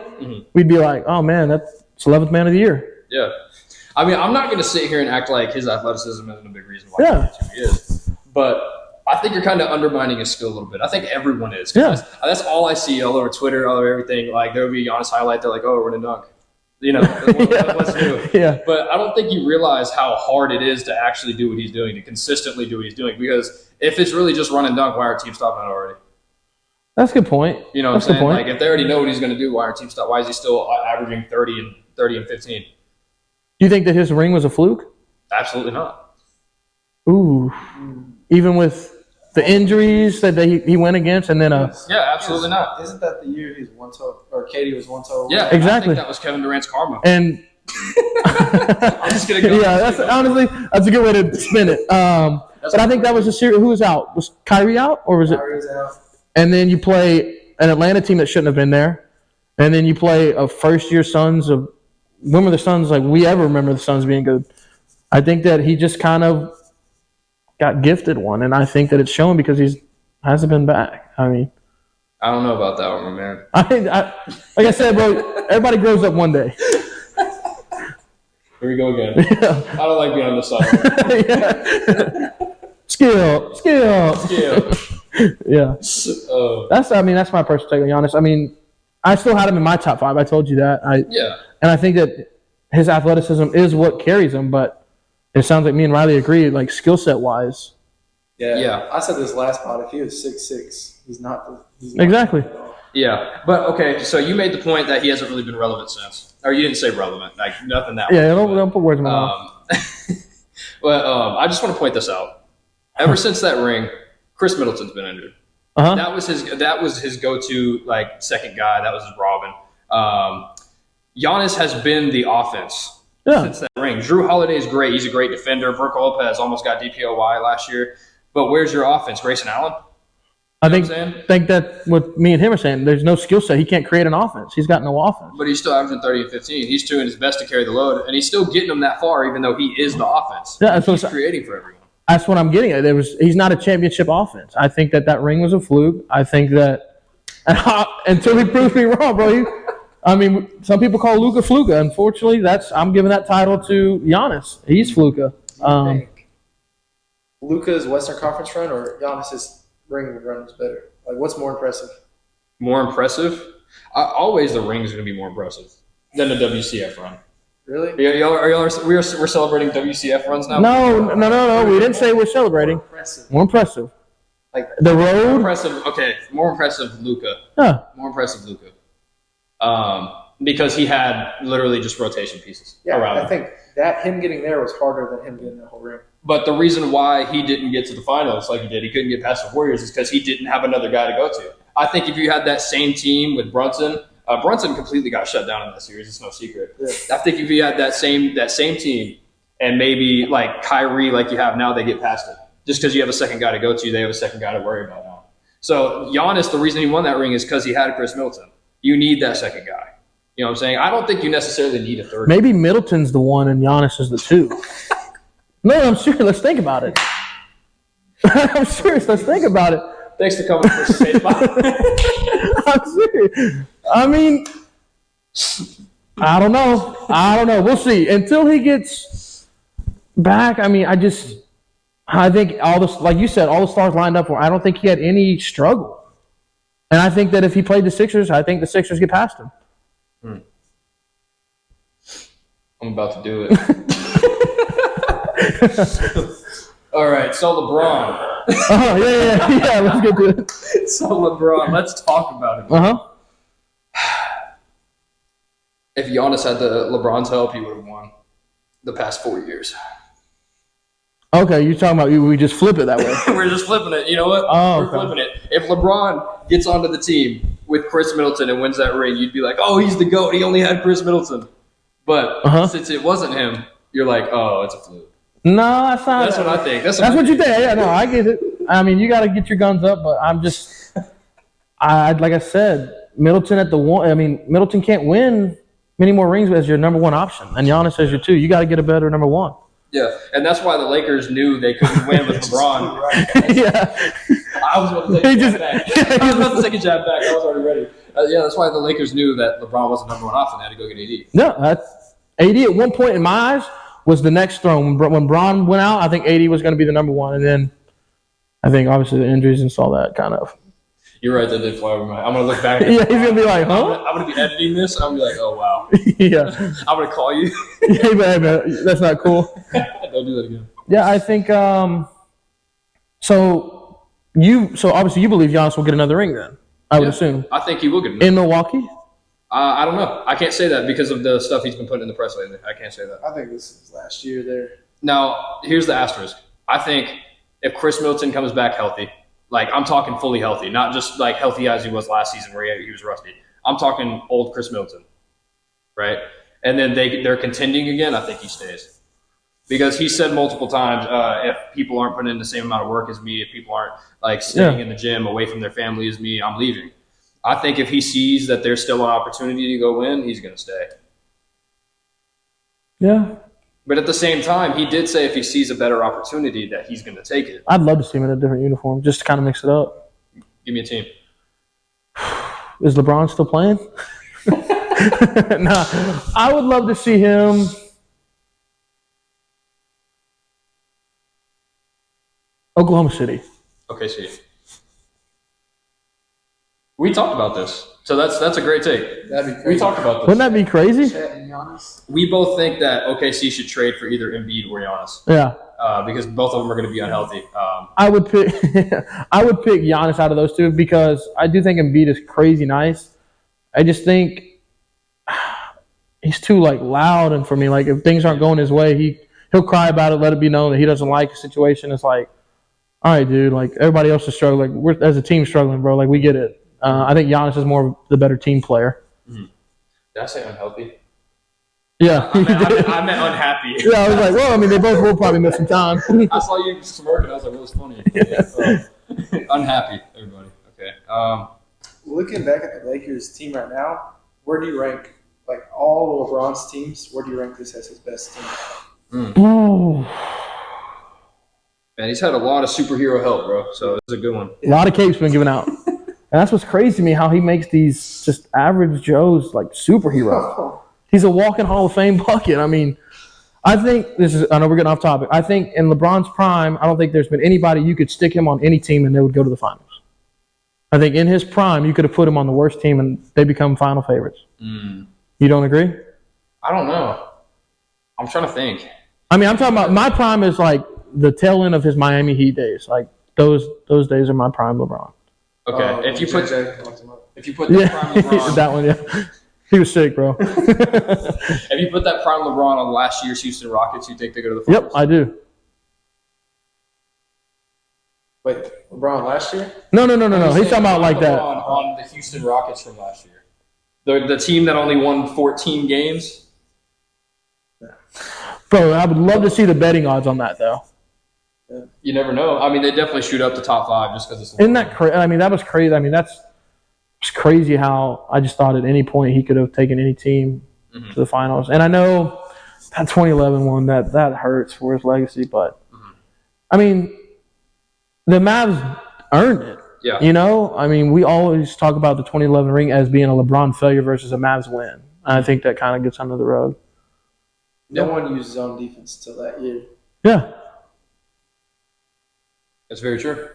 we'd be like, oh man, that's 11th man of the year. Yeah. I mean, I'm not going to sit here and act like his athleticism isn't a big reason why he is. But I think you're kind of undermining his skill a little bit. I think everyone is. Yeah. That's all I see all over Twitter, all over everything. Like, there would be a Giannis highlight. They're like, oh, run and dunk. What's new? Yeah. But I don't think you realize how hard it is to actually do what he's doing, to consistently do what he's doing. Because if it's really just run and dunk, why are teams stopping it already? That's a good point. You know what I'm saying? Like, if they already know what he's going to do, why are teams stopping? Why is he still averaging 30 and 15? Do you think that his ring was a fluke? Absolutely not. Ooh. Even with the injuries that he went against, and then Yeah, absolutely not. Isn't that the year he's 1-12 or Katie was 1-12? Yeah, exactly. I think that was Kevin Durant's karma. And I'm just gonna go. yeah, that's a good way to spin it. But I think that was a series. Who was out? Was Kyrie out, or was it? Kyrie's out. And then you play an Atlanta team that shouldn't have been there, and then you play a first-year Suns of. When were the Suns like we ever remember the Suns being good? I think that he just kind of got gifted one, and I think that it's shown because hasn't been back. I mean, I don't know about that one, man. Like I said, bro, everybody grows up one day. Here we go again. Yeah. I don't like being on the side. Yeah. Skill. Yeah. That's my personal take on Giannis. I mean, I still had him in my top 5. I told you that. And I think that his athleticism is what carries him, but it sounds like me and Riley agree, like skill set wise. Yeah. I said this last pod. If he was 6'6", he's not. Exactly. Yeah, but okay. So you made the point that he hasn't really been relevant since, or you didn't say relevant, like nothing that. Yeah, don't put words in my mouth. But I just want to point this out. Ever since that ring, Chris Middleton's been injured. Uh-huh. That was his go-to like second guy. That was his Robin. Giannis has been the offense since that ring. Drew Holiday is great. He's a great defender. Brook Lopez almost got DPOY last year. But where's your offense? Grayson Allen? I think that what me and him are saying, there's no skill set. He can't create an offense. He's got no offense. But he's still averaging 30 and 15. He's doing his best to carry the load, and he's still getting them that far, even though he is the offense. Yeah, he's creating for everyone. That's what I'm getting at. He's not a championship offense. I think that ring was a fluke. I think that until he proves me wrong, bro. Some people call Luka Fluka. Unfortunately, I'm giving that title to Giannis. He's Fluka. Luka's Western Conference run or Giannis's ring run is better? Like, what's more impressive? More impressive? Always the ring is going to be more impressive than the WCF run. Really? We're celebrating WCF runs now? No. We didn't say we're celebrating. More impressive. Like the road. More impressive. Okay, more impressive Luka. Huh. More impressive Luka. Because he had literally just rotation pieces around him. I think that him getting there was harder than him getting the whole ring. But the reason why he didn't get to the finals like he did, he couldn't get past the Warriors, is because he didn't have another guy to go to. I think if you had that same team with Brunson, Brunson completely got shut down in that series. It's no secret. Yeah. I think if you had that same team and maybe like Kyrie, like you have now, they get past it. Just because you have a second guy to go to, they have a second guy to worry about now. So Giannis, the reason he won that ring is because he had Chris Middleton. You need that second guy. You know what I'm saying? I don't think you necessarily need a third. Maybe Middleton's the one and Giannis is the 2. No, I'm serious. Let's think about it. I'm serious. Let's think about it. Thanks for coming for space. I'm serious. I mean, I don't know. We'll see. Until he gets back, I think like you said, all the stars lined up for him. I don't think he had any struggle. And I think that if he played the Sixers, I think the Sixers get past him. I'm about to do it. All right, so LeBron. Oh, yeah, let's get to it. So LeBron, let's talk about it. Uh-huh. If Giannis had LeBron's help, he would have won the past 4 years. Okay, you're talking about we just flip it that way. We're just flipping it. You know what? We're flipping it. If LeBron gets onto the team with Chris Middleton and wins that ring, you'd be like, oh, he's the GOAT. He only had Chris Middleton. But since it wasn't him, you're like, oh, it's a fluke. No, that's not. That's what I think. That's what you think. Yeah, no, I get it. You got to get your guns up, but I'm just, like I said, Middleton at the 1. Middleton can't win many more rings as your number 1 option, and Giannis as your 2. You got to get a better number 1. Yeah, and that's why the Lakers knew they couldn't win with LeBron. Yeah. I was about to take a jab back. I was already ready. That's why the Lakers knew that LeBron wasn't number 1 option. They had to go get AD. No, AD at one point in my eyes was the next throne. When Bron went out, I think AD was going to be the number 1. And then I think obviously the injuries and all that kind of. You're right, that did fly over my head. I'm going to look back at yeah, he's going to be like, huh? I'm going to be editing this. I'm going to be like, oh, wow. Yeah. I'm going to call you. Hey, man, that's not cool. Don't do that again. Yeah, I think so obviously you believe Giannis will get another ring then, I would assume. I think he will get another. In Milwaukee? I don't know. I can't say that because of the stuff he's been putting in the press lately. I can't say that. I think this is last year there. Now, here's the asterisk. I think if Chris Middleton comes back healthy Like, I'm talking fully healthy, not just like healthy as he was last season where he was rusty. I'm talking old Chris Middleton, right? And then they're contending again, I think he stays. Because he said multiple times, if people aren't putting in the same amount of work as me, if people aren't like staying in the gym away from their family as me, I'm leaving. I think if he sees that there's still an opportunity to go win, he's going to stay. Yeah. But at the same time, he did say if he sees a better opportunity that he's going to take it. I'd love to see him in a different uniform just to kind of mix it up. Give me a team. Is LeBron still playing? Nah, I would love to see him. Oklahoma City. Okay, see. We talked about this. So that's a great take. That'd be crazy. We talked about this. Wouldn't that be crazy? Chet and Giannis. We both think that OKC should trade for either Embiid or Giannis. Yeah. Because both of them are going to be unhealthy. I would pick Giannis out of those two because I do think Embiid is crazy nice. I just think he's too loud, and for me, like if things aren't going his way, he'll cry about it, let it be known that he doesn't like the situation. It's like, all right, dude, like everybody else is struggling. Like we're as a team struggling, bro. Like we get it. I think Giannis is more the better team player. Mm-hmm. Did I say unhealthy? Yeah, I meant unhappy. Yeah, I was like, well, I mean, they both will probably miss some time. I saw you smirking. I was like, well, it's funny. Yeah, unhappy, everybody. Okay. Looking back at the Lakers team right now, where do you rank, like all of LeBron's teams, where do you rank this as his best team? Ooh. Man, he's had a lot of superhero help, bro. So it's a good one. A lot of capes been given out. And that's what's crazy to me, how he makes these just average Joes like superheroes. He's a walking Hall of Fame bucket. I mean, I know we're getting off topic. I think in LeBron's prime, I don't think there's been anybody you could stick him on any team and they would go to the finals. I think in his prime, you could have put him on the worst team and they become final favorites. You don't agree? I don't know. I'm trying to think. I mean, I'm talking about my prime is like the tail end of his Miami Heat days. Like those days are my prime LeBron. Okay, if you put the prime LeBron, that one, yeah, he was sick, bro. If you put that prime LeBron on last year's Houston Rockets, you think they go to the finals? Yep, I do. Wait, LeBron last year? No. He's talking about like that on the Houston Rockets from last year. The team that only won 14 games. Bro, I would love to see the betting odds on that though. You never know. I mean, they definitely shoot up to top 5 just because it's. Isn't that crazy? I mean, that was crazy. I mean, it's crazy how I just thought at any point he could have taken any team to the finals. And I know that 2011 one that hurts for his legacy, but I mean, the Mavs earned it. Yeah. You know, I mean, we always talk about the 2011 ring as being a LeBron failure versus a Mavs win. And I think that kind of gets under the rug. No one used zone defense until that year. Yeah. That's very true.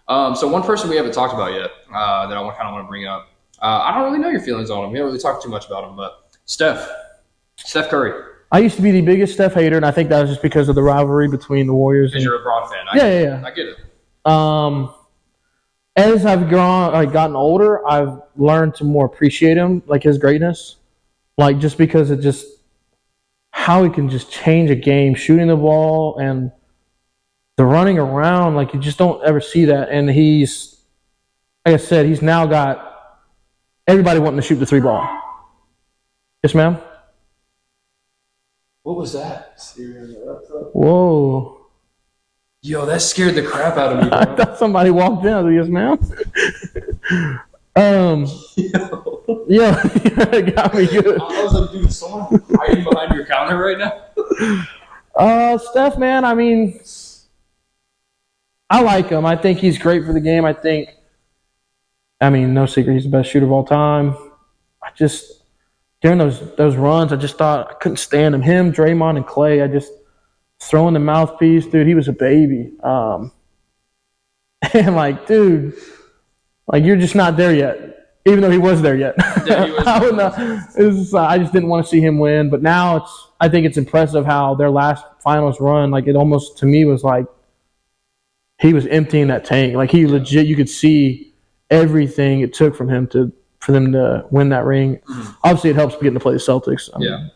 So one person we haven't talked about yet that I kind of want to bring up. I don't really know your feelings on him. We haven't really talked too much about him, but Steph Steph Curry. I used to be the biggest Steph hater, and I think that was just because of the rivalry between the Warriors. Because you're a Broad fan. I get it. As I've gotten older, I've learned to more appreciate him, like his greatness, like just because it just how he can just change a game, shooting the ball and the running around, like you just don't ever see that. And he's, like I said, he's now got everybody wanting to shoot the 3 ball. Yes, ma'am. What was that? Whoa. Yo, that scared the crap out of me, bro. I thought somebody walked in. I was like, yes, ma'am. Yeah, it got me good. I was like, dude, someone hiding behind your counter right now? Steph, man, I mean, I like him. I think he's great for the game. No secret, he's the best shooter of all time. During those runs, I just thought I couldn't stand him. Him, Draymond, and Clay, throwing the mouthpiece, dude, he was a baby. And dude, you're just not there yet. Even though he was there yet. Yeah, he was. I just didn't want to see him win. But now I think it's impressive how their last finals run, it almost to me was like he was emptying that tank. He legit, you could see everything it took from him for them to win that ring. Mm-hmm. Obviously, it helps getting to play the Celtics. Yeah.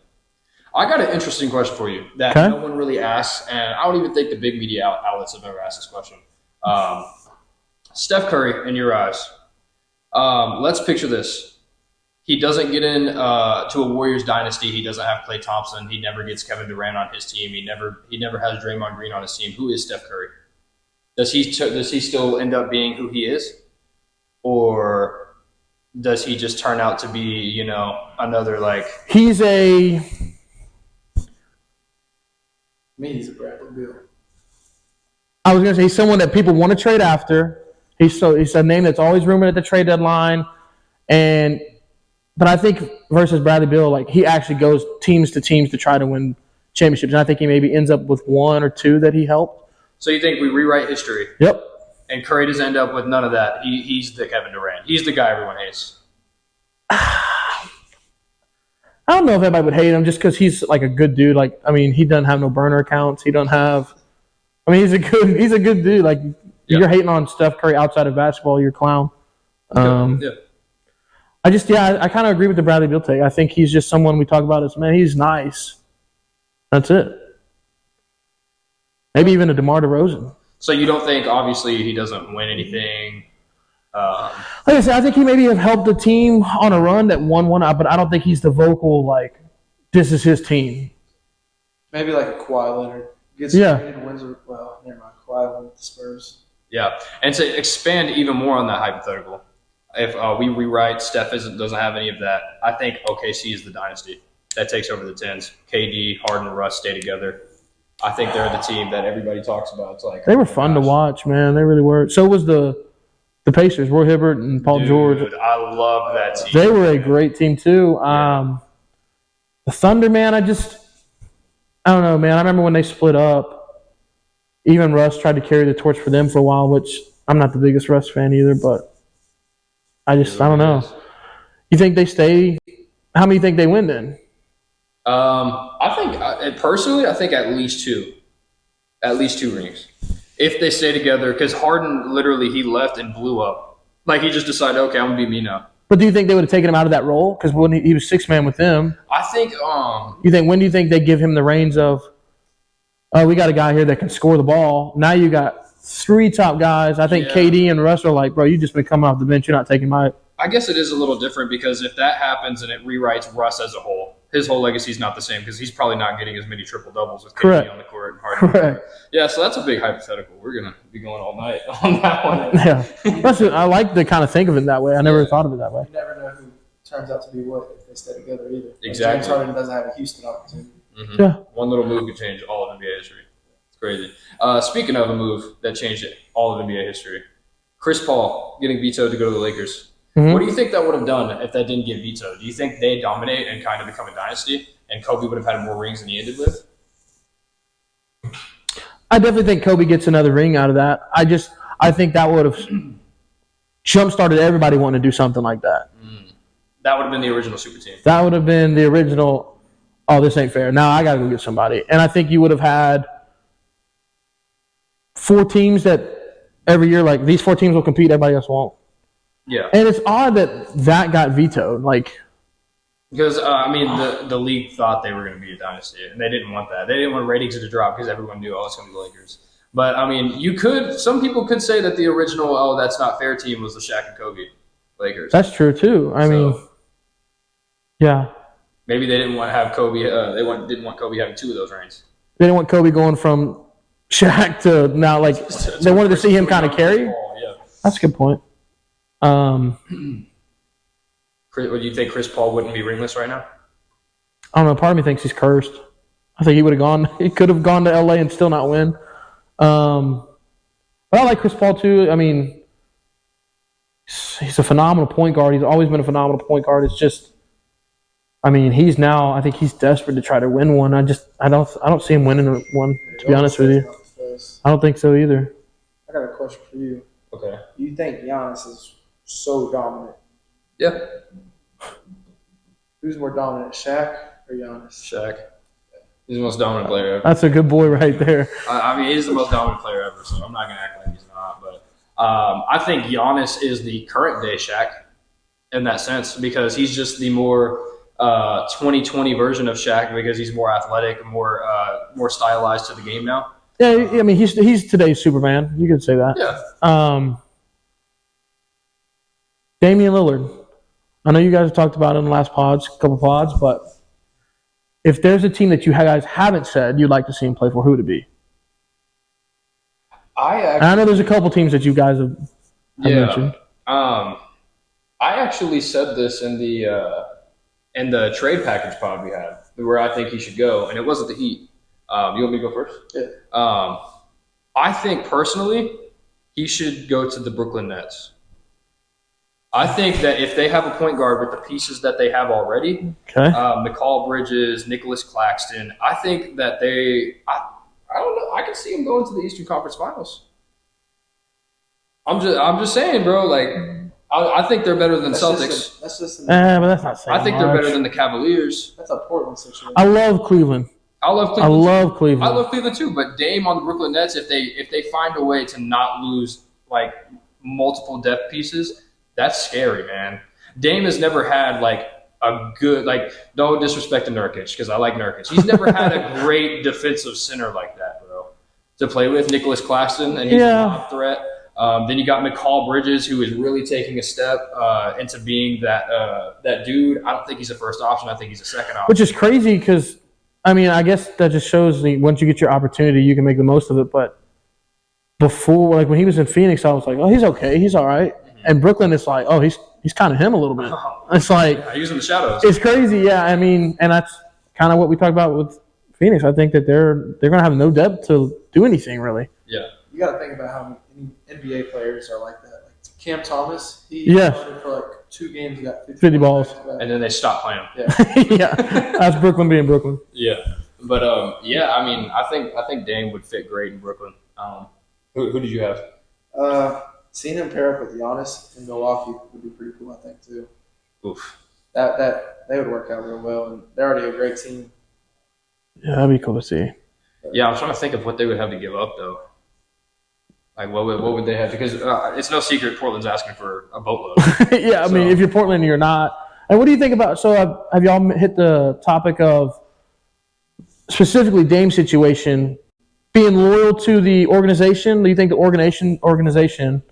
I got an interesting question for you that no one really asks, and I don't even think the big media outlets have ever asked this question. Steph Curry, in your eyes. Let's picture this. He doesn't get in to a Warriors dynasty. He doesn't have Klay Thompson. He never gets Kevin Durant on his team. He never has Draymond Green on his team. Who is Steph Curry? Does he still end up being who he is, or does he just turn out to be another like? He's a Bradley Beal. I was going to say he's someone that people want to trade after. He's a name that's always rumored at the trade deadline, but I think versus Bradley Beal, like he actually goes teams to try to win championships, and I think he maybe ends up with one or two that he helped. So you think we rewrite history? Yep. And Curry doesn't end up with none of that. He's the Kevin Durant. He's the guy everyone hates. I don't know if anybody would hate him just because he's like a good dude. Like, I mean, he doesn't have no burner accounts. He don't have. I mean, he's a good dude. Like, you're hating on Steph Curry outside of basketball, you're a clown. Yeah. I kind of agree with the Bradley Beal take. I think he's just someone we talk about as, man, he's nice. That's it. Maybe even a DeMar DeRozan. So you don't think, obviously, he doesn't win anything? Like I said, I think he maybe have helped the team on a run that won one, but I don't think he's the vocal, like, this is his team. Maybe like a Kawhi Leonard. Gets traded, wins. Well, never mind. Kawhi won with the Spurs. Yeah, and to expand even more on that hypothetical, if we rewrite Steph doesn't have any of that, I think OKC is the dynasty that takes over the 10s. KD, Harden, Russ stay together. I think they're the team that everybody talks about. It's like they were fun to watch, man. They really were. So was the Pacers, Roy Hibbert and Paul George. I love that team. They were a great team too. The Thunder, man, I don't know, man. I remember when they split up. Even Russ tried to carry the torch for them for a while, which I'm not the biggest Russ fan either, but I don't know. You think they stay? How many think they win then? I think personally, I think at least two rings if they stay together. Because Harden literally he left and blew up. Like he just decided, okay, I'm gonna be me now. But do you think they would have taken him out of that role? Because when he was six man with them, I think. When do you think they give him the reins of? Oh, we got a guy here that can score the ball. Now you got three top guys. I think KD and Russ are like, bro, you just been coming off the bench. You're not taking my. I guess it is a little different because if that happens and it rewrites Russ as a whole, his whole legacy is not the same because he's probably not getting as many triple doubles with KD on the court and Harden. Correct. Yeah, so that's a big hypothetical. We're gonna be going all night on that one. Yeah, I like to kind of think of it that way. I never thought of it that way. You never know who turns out to be what if they stay together either. Exactly. James Harden doesn't have a Houston opportunity. Mm-hmm. Yeah. One little move could change all of NBA history. It's crazy. Speaking of a move that changed all of NBA history, Chris Paul getting vetoed to go to the Lakers. Mm-hmm. What do you think that would have done if that didn't get vetoed? Do you think they dominate and kind of become a dynasty and Kobe would have had more rings than he ended with? I definitely think Kobe gets another ring out of that. I think that would have jump-started everybody wanting to do something like that. That would have been the original super team. That would have been the original, oh, this ain't fair. Now I got to go get somebody. And I think you would have had 4 teams that every year, like, these 4 teams will compete, everybody else won't. Yeah. And it's odd that got vetoed. Because, the league thought they were going to be a dynasty, and they didn't want that. They didn't want ratings to drop because everyone knew, it's going to be the Lakers. But, some people could say that the original, that's not fair team was the Shaq and Kobe Lakers. That's true, too. Yeah. Maybe they didn't want to have Kobe. Didn't want Kobe having 2 of those rings. They didn't want Kobe going from Shaq to now. They wanted to see him kind of carry. Yeah. That's a good point. Would you think Chris Paul wouldn't be ringless right now? I don't know. Part of me thinks he's cursed. I think he would have gone. He could have gone to LA and still not win. But I like Chris Paul too. He's a phenomenal point guard. He's always been a phenomenal point guard. It's just. He's now. I think he's desperate to try to win one. I don't see him winning one. To be honest with you, I don't think so either. I got a question for you. Okay. You think Giannis is so dominant? Yeah. Who's more dominant, Shaq or Giannis? Shaq. He's the most dominant player ever. That's a good boy right there. He's the most dominant player ever, so I'm not going to act like he's not. But I think Giannis is the current day Shaq in that sense because he's just the more 2020 version of Shaq because he's more athletic, more stylized to the game now. Yeah, he's today's Superman. You could say that. Yeah. Damian Lillard. I know you guys have talked about it in the last couple pods, but if there's a team that you guys haven't said you'd like to see him play for, who would it be? I know there's a couple teams that you guys have mentioned. I actually said this in the trade package pod we had, where I think he should go, and it wasn't the Heat. You want me to go first? Yeah. I think personally he should go to the Brooklyn Nets. I think that if they have a point guard with the pieces that they have already, McCall Bridges, Nicholas Claxton, I think that I don't know. I can see him going to the Eastern Conference Finals. I'm just saying, bro. Like, I think they're better than Celtics. But that's not saying I think they're better than the Cavaliers. That's a Portland situation. I love Cleveland. I love Cleveland. I love Cleveland too. But Dame on the Brooklyn Nets, if they find a way to not lose like multiple depth pieces, that's scary, man. Dame has never had like a good, like, no disrespect to Nurkic, because I like Nurkic. He's never had a great defensive center like that, bro, to play with. Nicholas Claxton, and he's a lob threat. Then you got McCall Bridges, who is really taking a step into being that dude. I don't think he's a first option. I think he's a second option. Which is crazy because, I mean, I guess that just shows once you get your opportunity, you can make the most of it. But before, like when he was in Phoenix, I was like, oh, he's okay. He's all right. Mm-hmm. And Brooklyn, it's like, oh, he's kind of him a little bit. It's like I use him in the shadows. It's crazy, yeah. I mean, and that's kind of what we talked about with Phoenix. I think that they're going to have no depth to do anything really. Yeah, you got to think about how many NBA players are like that. Like Cam Thomas, he started for like 2 games, he got 50 balls, and then they stopped playing him. Yeah, yeah. That's Brooklyn being Brooklyn. Yeah, but yeah, I mean, I think Dame would fit great in Brooklyn. Who did you have? Seeing him pair up with Giannis in Milwaukee would be pretty cool, I think, too. Oof. That they would work out real well, and they're already a great team. Yeah, that'd be cool to see. Yeah, I'm trying to think of what they would have to give up, though. Like, what would they have? Because it's no secret Portland's asking for a boatload. Yeah, I mean, if you're Portland, you're not. And what do you think about? So, have y'all hit the topic of specifically Dame's situation, being loyal to the organization? Do you think the organization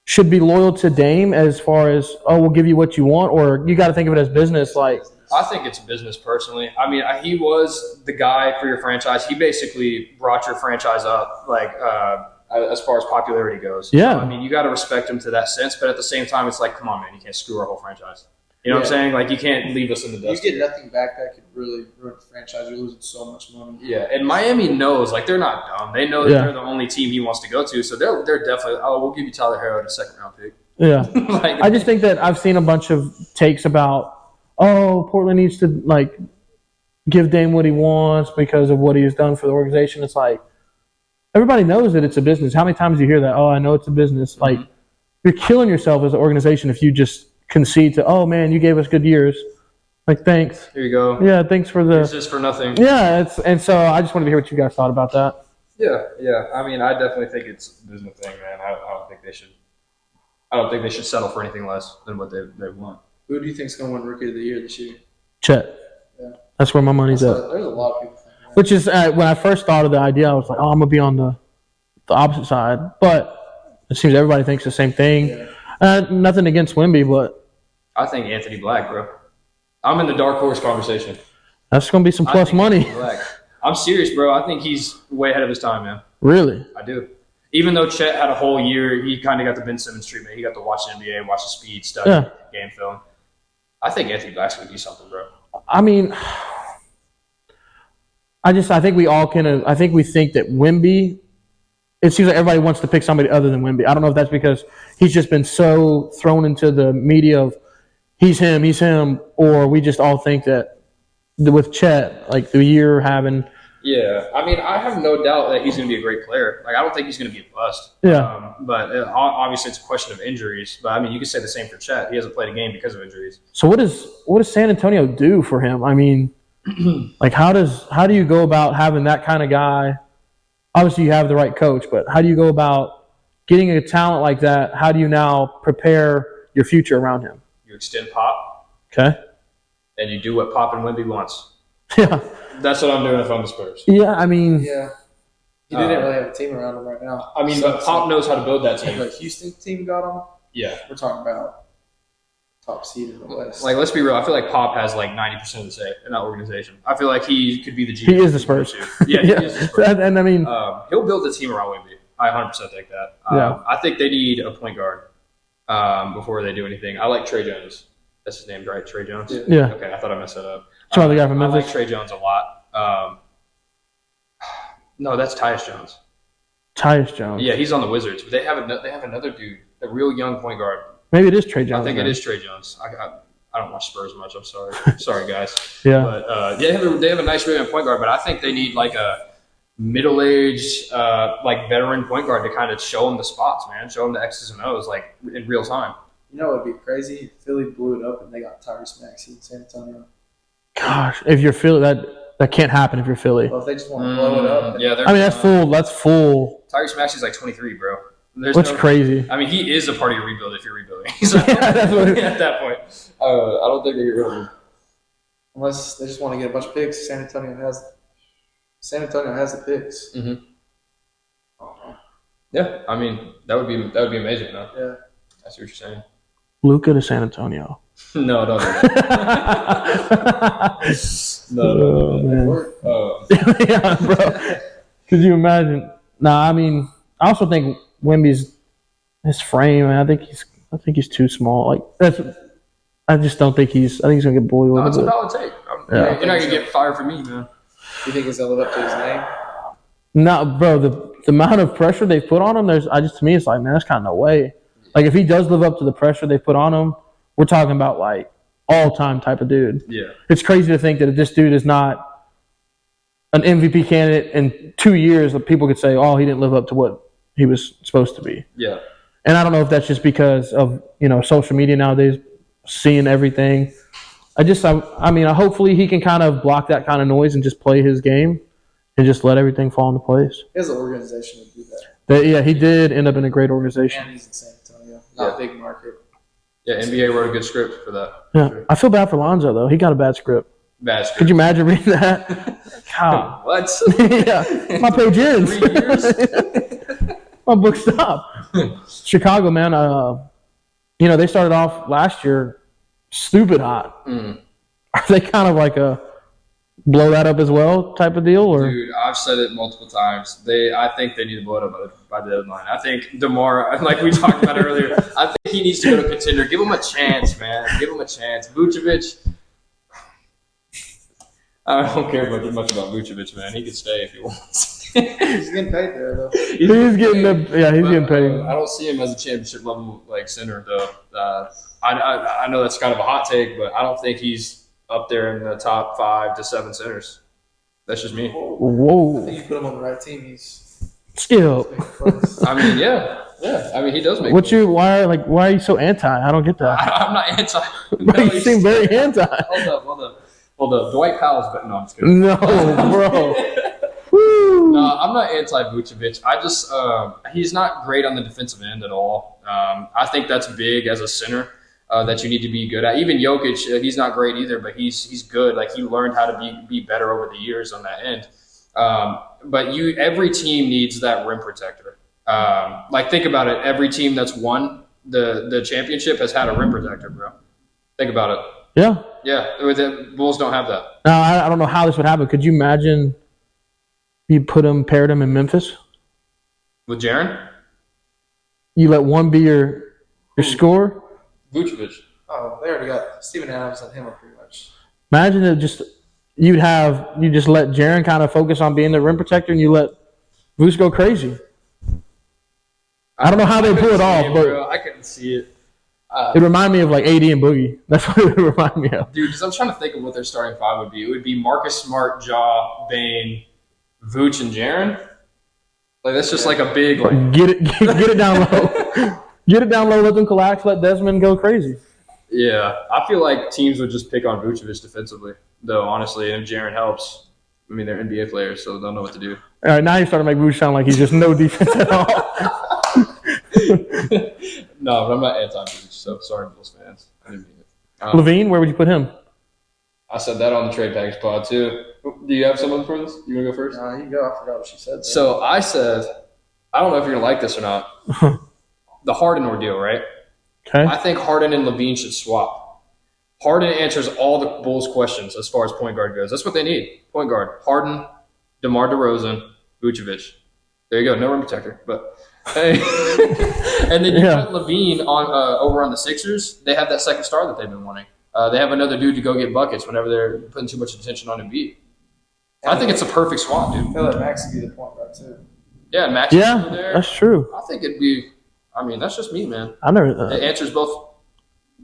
should be loyal to Dame as far as, oh, we'll give you what you want, or you got to think of it as business? Like, I think it's business personally. I mean, he was the guy for your franchise. He basically brought your franchise up, like, as far as popularity goes. Yeah. So, I mean, you got to respect him to that sense, but at the same time, it's like, come on, man, you can't screw our whole franchise. You know what I'm saying? Like, you can't leave us in the dust. You get nothing back that could really ruin the franchise. You're losing so much money. Yeah, and Miami knows, like, they're not dumb. They know that they're the only team he wants to go to, so they're definitely, oh, we'll give you Tyler Herro at a second-round pick. Yeah. Like, I just think that I've seen a bunch of takes about, oh, Portland needs to, like, give Dame what he wants because of what he has done for the organization. It's like, everybody knows that it's a business. How many times do you hear that? Oh, I know it's a business. Like, you're killing yourself as an organization if you just concede to, oh man, you gave us good years. Like, thanks. Here you go. Yeah, thanks for the. It's just for nothing. Yeah, and so I just wanted to hear what you guys thought about that. Yeah. I mean, I definitely think it's a business thing, man. I don't think they should. I don't think they should settle for anything less than what they want. Who do you think is going to win Rookie of the Year this year? Chet. Yeah. That's where my money's at. There's a lot of people thinking that. Which is when I first thought of the idea, I was like, oh, I'm gonna be on the opposite side. But it seems everybody thinks the same thing. Yeah. Nothing against Wemby, but I think Anthony Black, bro. I'm in the dark horse conversation. That's going to be some plus money. I'm serious, bro. I think he's way ahead of his time, man. Really? I do. Even though Chet had a whole year, he kind of got the Ben Simmons treatment. He got to watch the NBA, watch the speed, study, game film. I think Anthony Black's going to do something, bro. I mean, I think we all can. I think we think that Wemby. It seems like everybody wants to pick somebody other than Wemby. I don't know if that's because he's just been so thrown into the media of he's him, or we just all think that with Chet, like the year having. Yeah, I mean, I have no doubt that he's going to be a great player. Like, I don't think he's going to be a bust. Yeah. But obviously, it's a question of injuries. But I mean, you could say the same for Chet. He hasn't played a game because of injuries. So what does San Antonio do for him? I mean, like how do you go about having that kind of guy? Obviously, you have the right coach, but how do you go about getting a talent like that? How do you now prepare your future around him? You extend Pop. Okay. And you do what Pop and Wemby wants. Yeah. That's what I'm doing if I'm the Spurs. Yeah, I mean. Yeah. He didn't really have a team around him right now. I mean, but Pop knows how to build that team. The Houston team got him. Yeah. We're talking about top seed in the West. Like, let's be real. I feel like Pop has like 90% of the say in that organization. I feel like he could be the GM. He is the Spurs. Yeah, he is the Spurs. And I mean, he'll build the team around Wemby. I 100% think that. I think they need a point guard before they do anything. I like Trey Jones. That's his name, right? Trey Jones? Yeah. Okay, I thought I messed that up. The guy from Memphis. I like Trey Jones a lot. No, that's Tyus Jones. Tyus Jones. Yeah, he's on the Wizards. But they have another dude, a real young point guard. Maybe it is Trey Jones. I think it is Trey Jones. I don't watch Spurs much. I'm sorry. Sorry, guys. Yeah. But they have a nice young point guard, but I think they need like a middle-aged, like veteran point guard to kind of show them the spots, man. Show them the X's and O's like in real time. You know what would be crazy? If Philly blew it up and they got Tyrese Maxey in San Antonio. Gosh, if you're Philly, that can't happen if you're Philly. Well, if they just want to blow it up. Yeah, I mean, that's full. That's full. Tyrese Maxey's like 23, bro. What's crazy? I mean, he is a part of your rebuild if you're rebuilding. So, that's what at that point. I don't think they get rid of him. Unless they just want to get a bunch of picks. San Antonio has the picks. Mm-hmm. Yeah, I mean that would be amazing, though. Yeah, I see what you're saying. Luka to San Antonio. No, don't do that. No, man. Yeah, bro. Could you imagine? Nah, I mean, I also think Wemby's his frame. I think he's too small. Like that's. I just don't think he's. I think he's gonna get bullied a little bit. That's a valid take. You're not gonna get fired from me, man. You think he's gonna live up to his name? No, bro. The amount of pressure they put on him, to me, it's like, man, that's kind of no way. Like if he does live up to the pressure they put on him, we're talking about like all-time type of dude. Yeah. It's crazy to think that if this dude is not an MVP candidate in 2 years, that people could say, oh, he didn't live up to what he was supposed to be. Yeah. And I don't know if that's just because of social media nowadays, seeing everything. I mean, hopefully he can kind of block that kind of noise and just play his game and just let everything fall into place. He has an organization to do that. Yeah, he did end up in a great organization. And he's in San Antonio, not a big market. Yeah, NBA wrote a good script for that. Yeah, sure. I feel bad for Lonzo, though. He got a bad script. Bad script. Could you imagine reading that? God. What? Yeah, my page ends. 3 years? My book stopped. Chicago, man, they started off last year stupid hot. Mm. Are they kind of like a blow that up as well type of deal? Or? Dude, I've said it multiple times. I think they need to blow it up by the deadline. I think DeMar, like we talked about earlier, I think he needs to go to contender. Give him a chance, man. Give him a chance. Vucevic, I don't care much about Vucevic, man. He can stay if he wants. He's getting paid there, though. He's getting paid. I don't see him as a championship level like center, though. I know that's kind of a hot take, but I don't think he's up there in the top 5 to 7 centers. That's just me. Whoa! I think you put him on the right team. He's skilled. I mean, yeah. I mean, he does make. Why are you so anti? I don't get that. I'm not anti. No, you seem very anti. Hold up. Dwight Powell's, but no, I'm just kidding. No, bro. No, I'm not anti-Vucevic. I just he's not great on the defensive end at all. I think that's big as a center that you need to be good at. Even Jokic, he's not great either, but he's good. Like he learned how to be better over the years on that end. But every team needs that rim protector. Like think about it. Every team that's won the championship has had a rim protector, bro. Think about it. Yeah. Yeah. The Bulls don't have that. No, I don't know how this would happen. Could you imagine? You paired him in Memphis with Jaren. You let one be your scorer. Vucevic. Oh, they already got Steven Adams and him pretty much. Imagine it you just let Jaren kind of focus on being the rim protector, and you let Vuce go crazy. I don't know how they pull it off, but I couldn't see it. It reminded me of like AD and Boogie. That's what it reminded me of. Dude, because I'm trying to think of what their starting 5 would be. It would be Marcus Smart, Ja, Bane, Vooch, and Jaren. Like that's just like a big like get it down low. Get it down low. Let them collapse. Let Desmond go crazy. Yeah, I feel like teams would just pick on Vucevic defensively, though. Honestly, and if Jaren helps, I mean they're NBA players, so they don't know what to do. All right, now you're starting to make Vooch sound like he's just no defense at all. No, but I'm not anti-Vooch, so sorry, Bulls fans. I didn't mean it. Levine, where would you put him? I said that on the trade package pod too. Do you have someone for this? You want to go first? You go. I forgot what she said. So I said, I don't know if you're gonna like this or not. The Harden ordeal, right? Okay. I think Harden and Levine should swap. Harden answers all the Bulls' questions as far as point guard goes. That's what they need. Point guard. Harden, DeMar DeRozan, Vucevic. There you go. No rim protector. But hey. And then you put Levine on over on the Sixers. They have that second star that they've been wanting. They have another dude to go get buckets whenever they're putting too much attention on Embiid. I think it's a perfect swap, dude. I feel like Max would be the point guard, too. Yeah, Max is there. That's true. I think it'd be – I mean, that's just me, man. I never It answers both.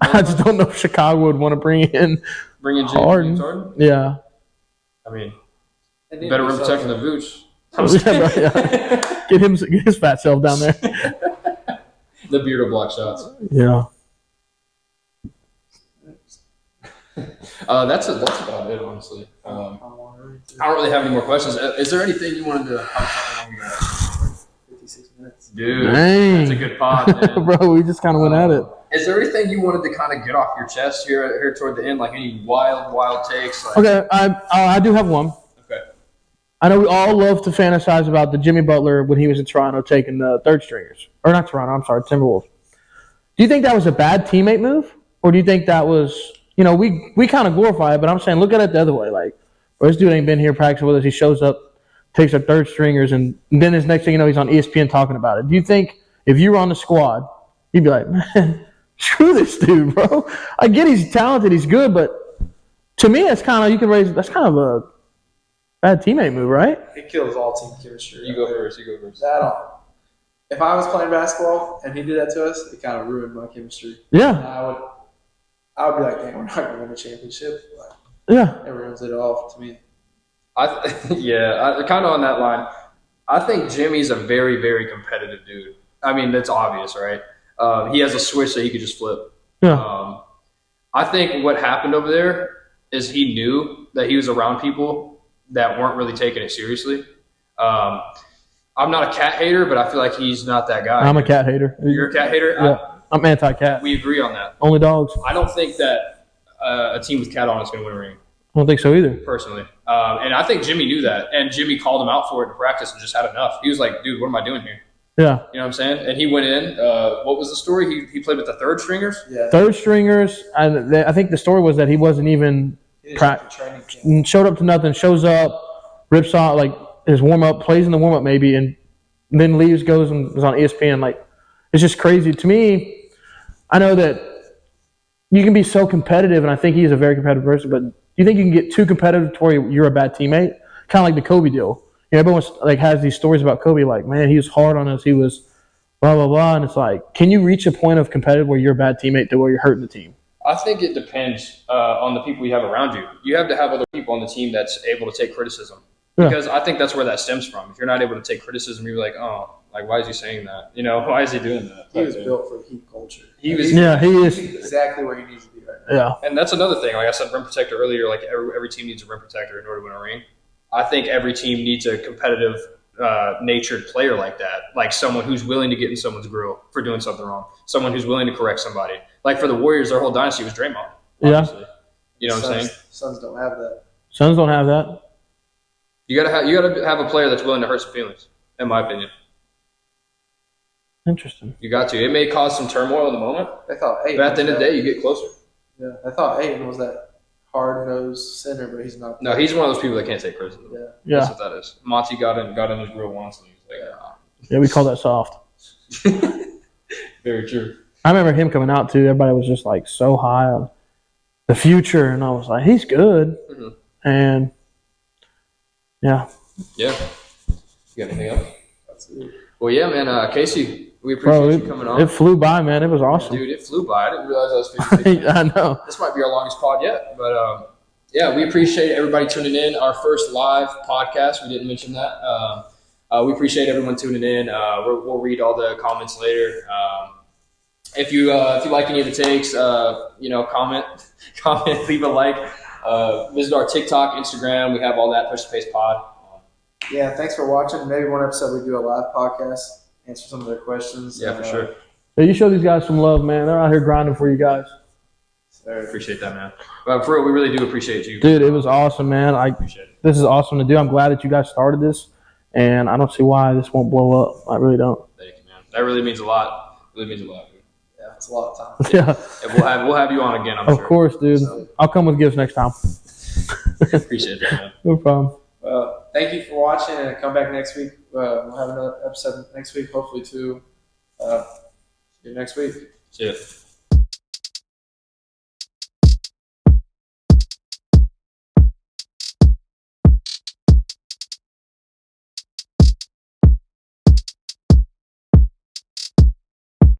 I just don't know if Chicago would want to bring in James Harden. Yeah. I mean, better rim protecting than Vooch. Get his fat self down there. The beard block shots. Yeah. That's about it, honestly. I don't really have any more questions. Is there anything you wanted to? 56 minutes. Dude, Dang. that's a good pod, man. Bro, we just kind of went at it. Is there anything you wanted to kind of get off your chest here toward the end? Like any wild takes? Like, Okay, I do have one. Okay. I know we all love to fantasize about the Jimmy Butler when he was in Toronto taking the third stringers. Or not Toronto, I'm sorry, Timberwolves. Do you think that was a bad teammate move? Or do you think that was, we kind of glorify it, but I'm saying look at it the other way. Like, this dude ain't been here practicing with us. He shows up, takes our third stringers, and then his next thing you know, he's on ESPN talking about it. Do you think if you were on the squad, you'd be like, man, screw this dude, bro. I get he's talented, he's good, but to me, that's kind of a bad teammate move, right? It kills all team chemistry. You go first. If I was playing basketball and he did that to us, it kind of ruined my chemistry. Yeah. And I would be like, dang, we're not going to win a championship. Like, Yeah. it ruins it all to me. Kind of on that line. I think Jimmy's a very, very competitive dude. I mean, that's obvious, right? He has a switch that he could just flip. Yeah. I think what happened over there is he knew that he was around people that weren't really taking it seriously. I'm not a cat hater, but I feel like he's not that guy. I'm a cat hater. You're a cat hater? Yeah. I'm anti-cat. We agree on that. Only dogs. I don't think that a team with cat on is going to win a ring. I don't think so either. Personally. And I think Jimmy knew that. And Jimmy called him out for it in practice and just had enough. He was like, dude, what am I doing here? Yeah. You know what I'm saying? And he went in. What was the story? He played with the third stringers? Yeah. Third stringers. And I think the story was that he wasn't even training camp. showed up to nothing, shows up, rips off like his warm-up, plays in the warm-up maybe, and then leaves, goes and is on ESPN. Like, it's just crazy. To me, I know that you can be so competitive, and I think he's a very competitive person, but do you think you can get too competitive to where you're a bad teammate? Kind of like the Kobe deal. Everyone has these stories about Kobe, like, man, he was hard on us, he was blah, blah, blah, and it's like, can you reach a point of competitive where you're a bad teammate to where you're hurting the team? I think it depends on the people you have around you. You have to have other people on the team that's able to take criticism. Because I think that's where that stems from. If you're not able to take criticism, you're like, oh, like, why is he saying that? Why is he doing that? He was built for heat culture. He is exactly where he needs to be right now. Yeah. And that's another thing. Like I said, rim protector earlier, like every team needs a rim protector in order to win a ring. I think every team needs a competitive, natured player like that. Like someone who's willing to get in someone's grill for doing something wrong. Someone who's willing to correct somebody. Like for the Warriors, their whole dynasty was Draymond. Obviously. Yeah. You know what I'm saying? Suns don't have that. Suns don't have that. You gotta have a player that's willing to hurt some feelings, in my opinion. Interesting. You got to. It may cause some turmoil in the moment, I thought but at the end of the day, you get closer. Yeah, I thought Ayton was that hard-nosed center, but he's not. No, he's one of those people that can't take criticism. Yeah. That's what that is. Monty got in his grill once, and he was like, Yeah, we call that soft. Very true. I remember him coming out, too. Everybody was just, like, so high on the future, and I was like, he's good. Mm-hmm. And, yeah. Yeah. You got anything else? That's it. Well, yeah, man. Kasey, we appreciate you coming on. It flew by, man. It was awesome. Dude, it flew by. I didn't realize I was 56. I know. This might be our longest pod yet. But, yeah, we appreciate everybody tuning in. Our first live podcast. We didn't mention that. We appreciate everyone tuning in. We'll read all the comments later. If you like any of the takes, comment, leave a like. Visit our TikTok, Instagram. We have all that. Push the Pace Pod. Yeah, thanks for watching. Maybe one episode we do a live podcast, answer some of their questions. Yeah, for sure. Yeah, you show these guys some love, man. They're out here grinding for you guys. Appreciate that, man. But for real, we really do appreciate you. Dude, it was awesome, man. Appreciate it. This is awesome to do. I'm glad that you guys started this, and I don't see why this won't blow up. I really don't. Thank you, man. That really means a lot. Really means a lot, dude. Yeah. It's a lot of time. Yeah, And we'll have you on again, I'm of sure. course, dude. So- I'll come with gifts next time. Appreciate that, man. No problem. Well, thank you for watching, and come back next week. We'll have another episode next week, hopefully too. See you next week. See ya.